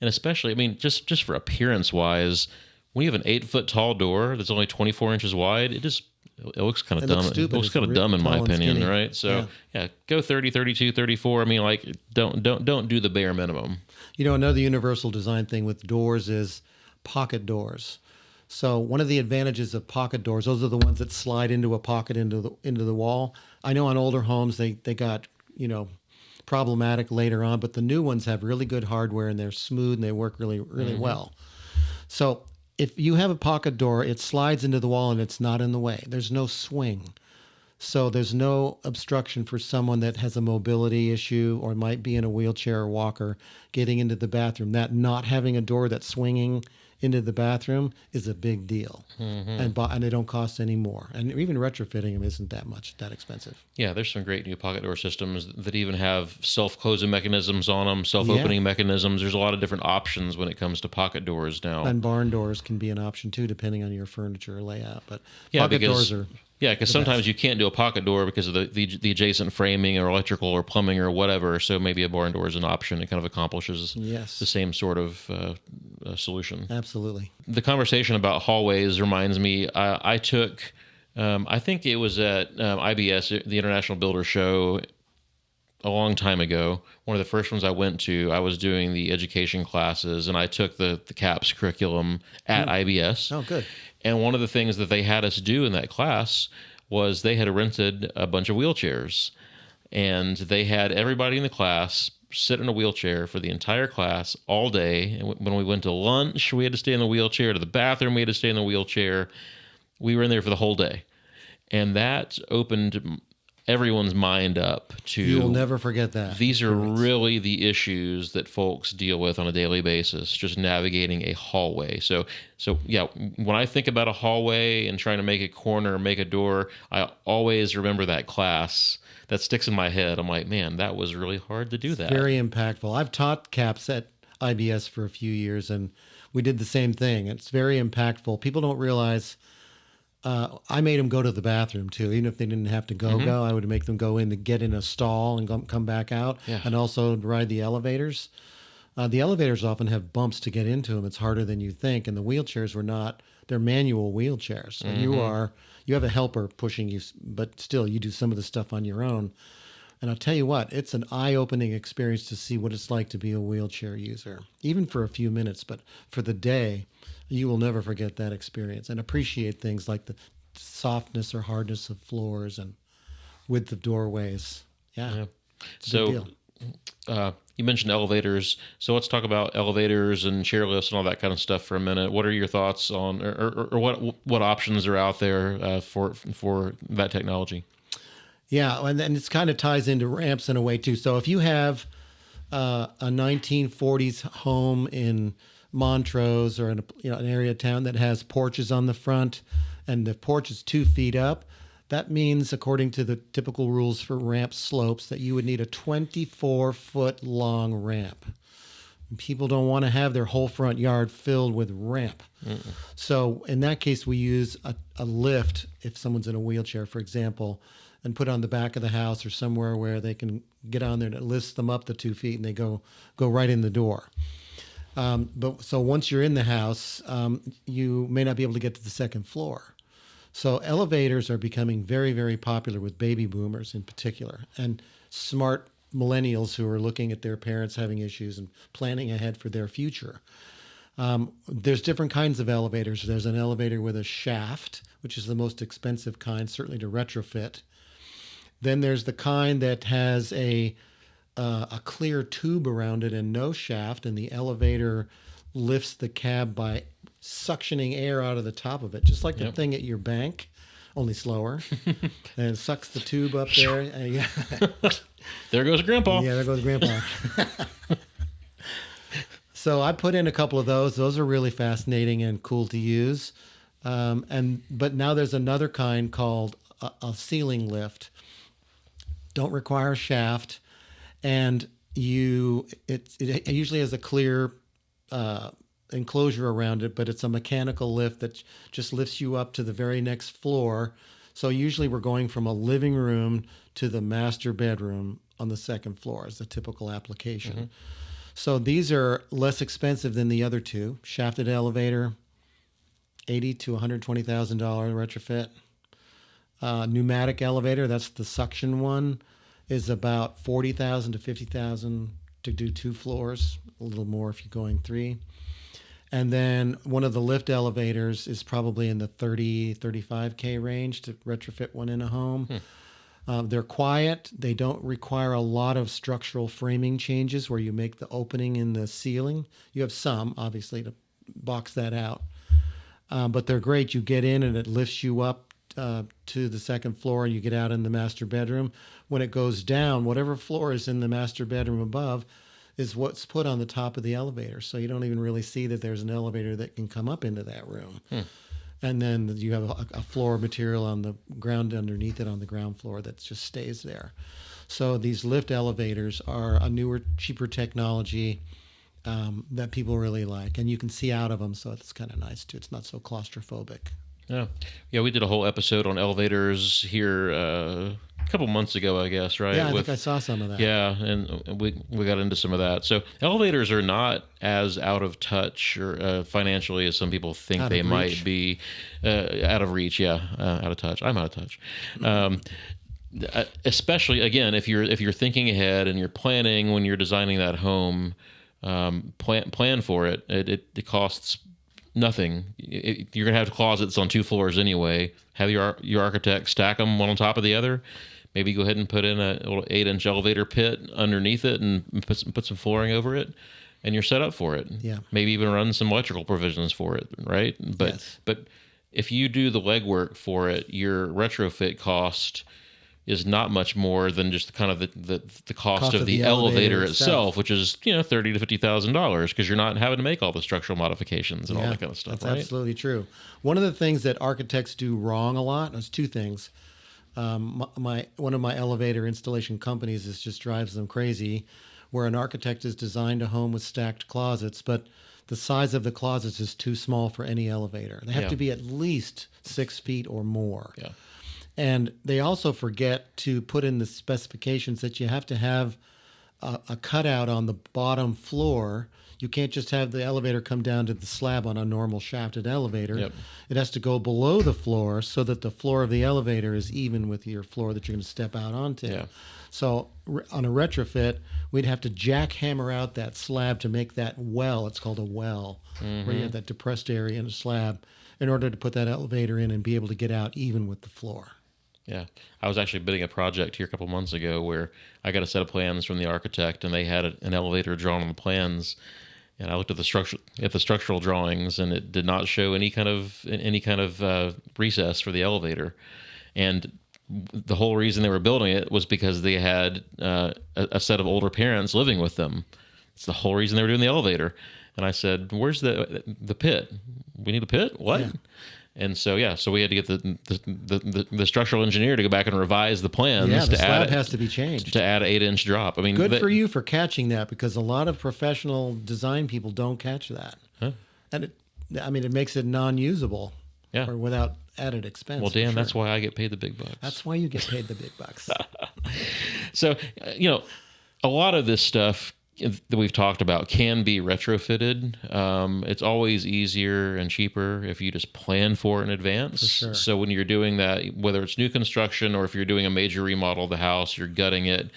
And especially, I mean, just for appearance-wise, when you have an 8-foot tall door that's only 24 inches wide, it looks kind of dumb. It looks kind of dumb in my opinion, right? So go 30, 32, 34. I mean, like don't do the bare minimum. Another universal design thing with doors is pocket doors. So one of the advantages of pocket doors, those are the ones that slide into a pocket into the wall. I know on older homes they got problematic later on, but the new ones have really good hardware and they're smooth and they work really well. So if you have a pocket door, it slides into the wall and it's not in the way. There's no swing. So there's no obstruction for someone that has a mobility issue or might be in a wheelchair or walker getting into the bathroom. That not having a door that's swinging into the bathroom is a big deal, and they don't cost any more. And even retrofitting them isn't that expensive. Yeah, there's some great new pocket door systems that even have self-closing mechanisms on them, self-opening mechanisms. There's a lot of different options when it comes to pocket doors now. And barn doors can be an option too, depending on your furniture layout. But Yeah, pocket because doors are because sometimes you can't do a pocket door because of the adjacent framing or electrical or plumbing or whatever. So maybe a barn door is an option. It kind of accomplishes the same sort of solution. absolutely. The conversation about hallways reminds me. I took, I think it was at IBS, the International Builder Show, a long time ago. One of the first ones I went to, I was doing the education classes, and I took the CAPS curriculum at IBS. Oh, good. And one of the things that they had us do in that class was they had rented a bunch of wheelchairs, and they had everybody in the class sit in a wheelchair for the entire class all day. And when we went to lunch, we had to stay in the wheelchair. To the bathroom, we had to stay in the wheelchair. We were in there for the whole day. And that opened everyone's mind up to... You'll never forget that. These are really the issues that folks deal with on a daily basis, just navigating a hallway. So yeah, when I think about a hallway and trying to make a corner, make a door, I always remember that class. That sticks in my head. I'm like, man, that was really hard to do that. Very impactful. I've taught CAPS at IBS for a few years, and we did the same thing. It's very impactful. People don't realize... I made them go to the bathroom too, even if they didn't have to go. I would make them go in to get in a stall and come back out, and also ride the elevators. The elevators often have bumps to get into them. It's harder than you think, and the wheelchairs were not. They're manual wheelchairs. So you have a helper pushing you, but still you do some of the stuff on your own. And I'll tell you what, it's an eye-opening experience to see what it's like to be a wheelchair user, even for a few minutes, but for the day. You will never forget that experience and appreciate things like the softness or hardness of floors and width of doorways. Yeah. It's a big deal. You mentioned elevators. So let's talk about elevators and chair lifts and all that kind of stuff for a minute. What are your thoughts on, or what options are out there for that technology? Yeah, and this kind of ties into ramps in a way too. So if you have a 1940s home in Montrose or in an area of town that has porches on the front, and the porch is 2 feet up, that means, according to the typical rules for ramp slopes, that you would need a 24-foot long ramp. And people don't want to have their whole front yard filled with ramp. So in that case, we use a lift if someone's in a wheelchair, for example, and put on the back of the house or somewhere where they can get on there, and it lifts them up the 2 feet, and they go right in the door. But so once you're in the house, you may not be able to get to the second floor. So elevators are becoming very, very popular with baby boomers in particular, and smart millennials who are looking at their parents having issues and planning ahead for their future. There's different kinds of elevators. There's an elevator with a shaft, which is the most expensive kind, certainly to retrofit. Then there's the kind that has a clear tube around it and no shaft, and the elevator lifts the cab by suctioning air out of the top of it, just like the thing at your bank, only slower. And it sucks the tube up there. And there goes Grandpa. Yeah, there goes Grandpa. So I put in a couple of those. Those are really fascinating and cool to use. But now there's another kind called a ceiling lift. Don't require a shaft. And it usually has a clear enclosure around it, but it's a mechanical lift that just lifts you up to the very next floor. So usually we're going from a living room to the master bedroom on the second floor as a typical application. So these are less expensive than the other two. Shafted elevator, $80,000 to $120,000 retrofit. Pneumatic elevator, that's the suction one, is about $40,000 to $50,000 to do 2 floors, a little more if you're going 3. And then one of the lift elevators is probably in the $35K range to retrofit one in a home. They're quiet. They don't require a lot of structural framing changes where you make the opening in the ceiling. You have some, obviously, to box that out. But they're great. You get in and it lifts you up to the second floor, and you get out in the master bedroom. When it goes down, whatever floor is in the master bedroom above is what's put on the top of the elevator. So you don't even really see that there's an elevator that can come up into that room. And then you have a floor material on the ground underneath it on the ground floor that just stays there. So these lift elevators are a newer, cheaper technology that people really like. And you can see out of them, so it's kind of nice too. It's not so claustrophobic. Yeah, we did a whole episode on elevators here a couple months ago, I guess, right? Yeah, I think I saw some of that. Yeah, and we got into some of that. So elevators are not as out of touch or financially as some people think they might be. Out of reach, yeah, out of touch. I'm out of touch. Especially again, if you're thinking ahead and you're planning when you're designing that home, plan for it. It costs nothing. You're gonna have closets on 2 floors anyway. Have your architect stack them one on top of the other. Maybe go ahead and put in a little 8-inch elevator pit underneath it and put some flooring over it, and you're set up for it. Yeah. Maybe even run some electrical provisions for it, right? But if you do the legwork for it, your retrofit cost is not much more than just kind of the cost of the elevator itself, which is $30,000 to $50,000 because you're not having to make all the structural modifications and all that kind of stuff. That's absolutely true. One of the things that architects do wrong a lot is 2 things. One of my elevator installation companies just drives them crazy, where an architect has designed a home with stacked closets, but the size of the closets is too small for any elevator. They have to be at least 6 feet or more. Yeah. And they also forget to put in the specifications that you have to have a cutout on the bottom floor. You can't just have the elevator come down to the slab on a normal shafted elevator. Yep. It has to go below the floor so that the floor of the elevator is even with your floor that you're going to step out onto. Yeah. So on a retrofit, we'd have to jackhammer out that slab to make that well. It's called a well, where you have that depressed area in a slab in order to put that elevator in and be able to get out even with the floor. Yeah. I was actually bidding a project here a couple months ago where I got a set of plans from the architect and they had an elevator drawn on the plans. And I looked at the structural drawings and it did not show any kind of recess for the elevator. And the whole reason they were building it was because they had a set of older parents living with them. It's the whole reason they were doing the elevator. And I said, "Where's the pit? We need a pit? What?" Yeah. And so we had to get the structural engineer to go back and revise the plans. Yeah, the slab has to be changed to add an 8-inch drop. I mean, good for you for catching that, because a lot of professional design people don't catch that, and it makes it non-usable, or without added expense. Well, Dan, that's why I get paid the big bucks. That's why you get paid the big bucks. So, a lot of this stuff that we've talked about can be retrofitted. It's always easier and cheaper if you just plan for it in advance. For sure. So when you're doing that, whether it's new construction or if you're doing a major remodel of the house, you're gutting it,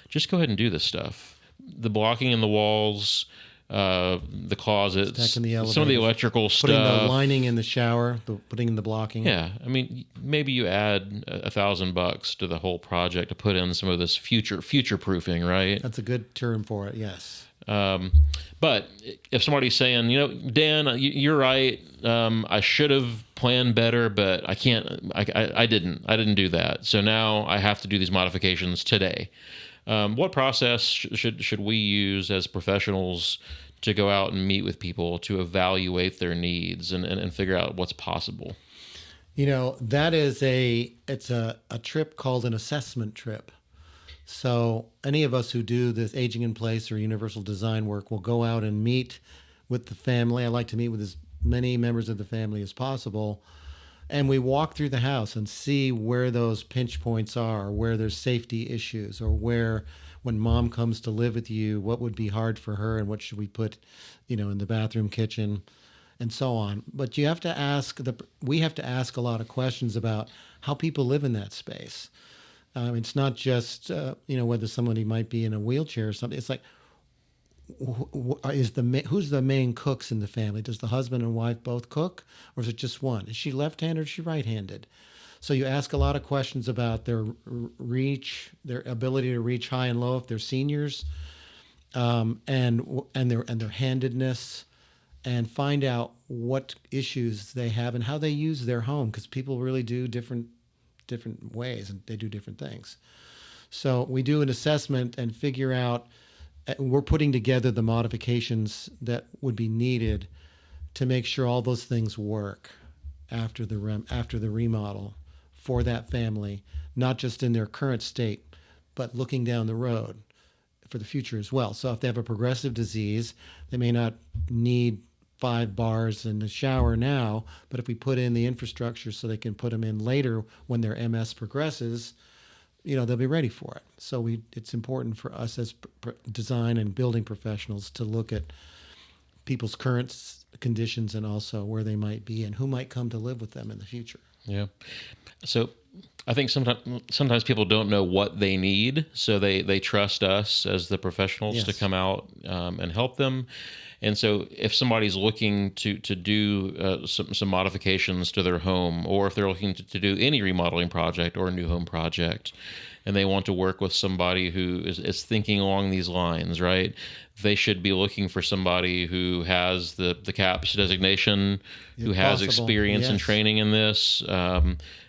just go ahead and do this stuff. The blocking in the walls, the closets, some of the electrical stuff. Putting the lining in the shower, putting in the blocking. Yeah. I mean, maybe you add $1,000 to the whole project to put in some of this future proofing, right? That's a good term for it, yes. But if somebody's saying, Dan, you're right. I should have planned better, but I can't, I didn't do that. So now I have to do these modifications today. What process should we use as professionals to go out and meet with people to evaluate their needs and figure out what's possible? That is it's a trip called an assessment trip. So any of us who do this aging in place or universal design work will go out and meet with the family. I like to meet with as many members of the family as possible. And we walk through the house and see where those pinch points are, where there's safety issues, or where when mom comes to live with you, what would be hard for her and what should we put, in the bathroom, kitchen, and so on. But you have to we have to ask a lot of questions about how people live in that space. It's not just, whether somebody might be in a wheelchair or something. It's like, who's the main cooks in the family? Does the husband and wife both cook, or is it just one? Is she left-handed or is she right-handed? So you ask a lot of questions about their reach, their ability to reach high and low if they're seniors, and their handedness, and find out what issues they have and how they use their home, because people really do different ways and they do different things. So we do an assessment and figure out we're putting together the modifications that would be needed to make sure all those things work after the remodel for that family, not just in their current state, but looking down the road for the future as well. So if they have a progressive disease, they may not need 5 bars in the shower now, but if we put in the infrastructure so they can put them in later when their MS progresses, they'll be ready for it. So it's important for us as design and building professionals to look at people's current conditions and also where they might be and who might come to live with them in the future. Yeah. So I think sometimes people don't know what they need, so they trust us as the professionals to come out and help them. And so if somebody's looking to do some modifications to their home, or if they're looking to do any remodeling project or a new home project, and they want to work with somebody who is thinking along these lines, right? They should be looking for somebody who has the CAPS designation, who has experience and training in this.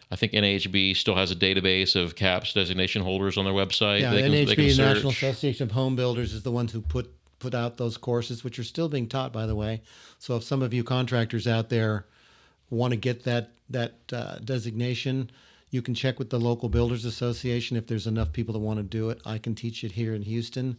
I think NHB still has a database of CAPS designation holders on their website. Yeah, NHB, National Association of Home Builders, is the ones who put out those courses, which are still being taught, by the way. So if some of you contractors out there want to get that designation, you can check with the local Builders Association if there's enough people that want to do it. I can teach it here in Houston,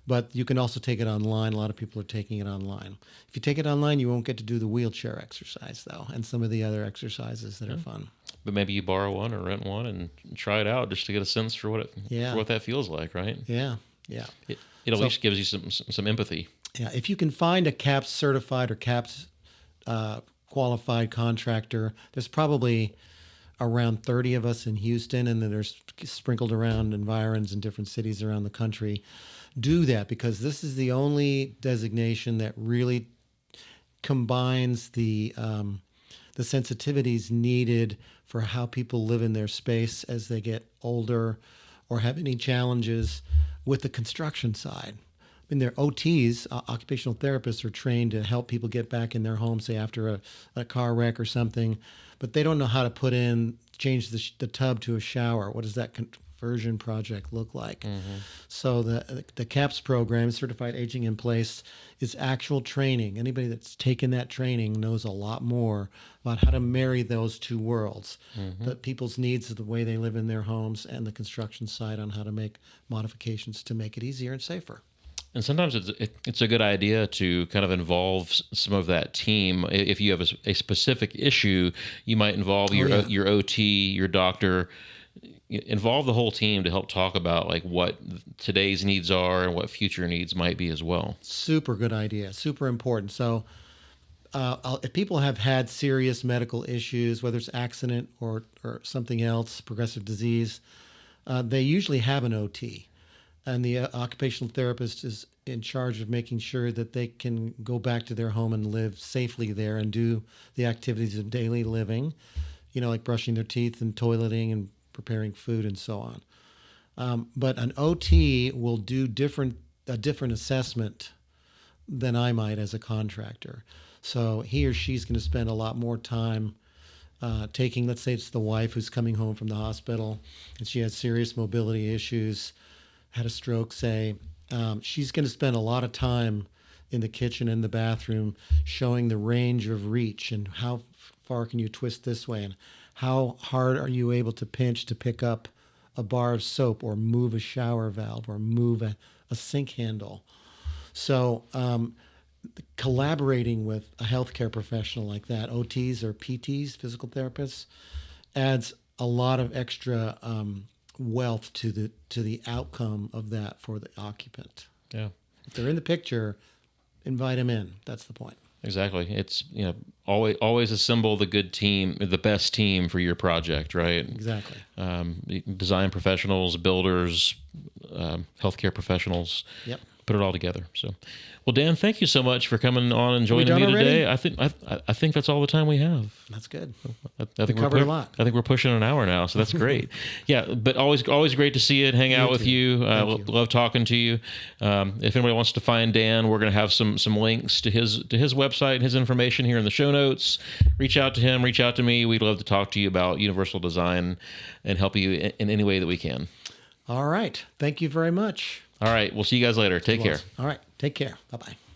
but you can also take it online. A lot of people are taking it online. If you take it online, you won't get to do the wheelchair exercise, though, and some of the other exercises that are fun. But maybe you borrow one or rent one and try it out just to get a sense for what that feels like, right? Yeah. It at least gives you some empathy. Yeah, if you can find a CAPS certified or CAPS qualified contractor, there's probably around 30 of us in Houston, and then there's sprinkled around environs in different cities around the country. Do that, because this is the only designation that really combines the sensitivities needed for how people live in their space as they get older or have any challenges with the construction side. I mean, their OTs, occupational therapists, are trained to help people get back in their home, say after a car wreck or something, but they don't know how to change the tub to a shower. What does that conversion project look like? Mm-hmm. So the CAPS program, Certified Aging in Place, is actual training. Anybody that's taken that training knows a lot more about how to marry those two worlds, the people's needs of the way they live in their homes and the construction side on how to make modifications to make it easier and safer. And sometimes it's a good idea to kind of involve some of that team. If you have a specific issue, you might involve your OT, your doctor, involve the whole team to help talk about like what today's needs are and what future needs might be as well. Super good idea. Super important. So if people have had serious medical issues, whether it's accident or something else, progressive disease, they usually have an OT. And the occupational therapist is in charge of making sure that they can go back to their home and live safely there and do the activities of daily living, like brushing their teeth and toileting and preparing food and so on. But an OT will do a different assessment than I might as a contractor. So he or she's going to spend a lot more time taking, let's say it's the wife who's coming home from the hospital and she has serious mobility issues, had a stroke, say, she's going to spend a lot of time in the kitchen and the bathroom showing the range of reach and how far can you twist this way and how hard are you able to pinch to pick up a bar of soap or move a shower valve or move a sink handle. So collaborating with a healthcare professional like that, OTs or PTs, physical therapists, adds a lot of extra wealth to the outcome of that for the occupant. Yeah. If they're in the picture, invite them in. That's the point. Exactly. It's always assemble the good team, the best team for your project, right? Exactly. Design professionals, builders, healthcare professionals. Yep. Put it all together. So, well, Dan, thank you so much for coming on and joining me today. Already? I think that's all the time we have. That's good. I think we covered a lot. I think we're pushing an hour now, so that's great. Yeah, but always great to see you and hang out with you. Love talking to you. If anybody wants to find Dan, we're going to have some links to his website and his information here in the show notes. Reach out to him. Reach out to me. We'd love to talk to you about universal design and help you in any way that we can. All right. Thank you very much. All right. We'll see you guys later. Take care. All right. Take care. Bye-bye.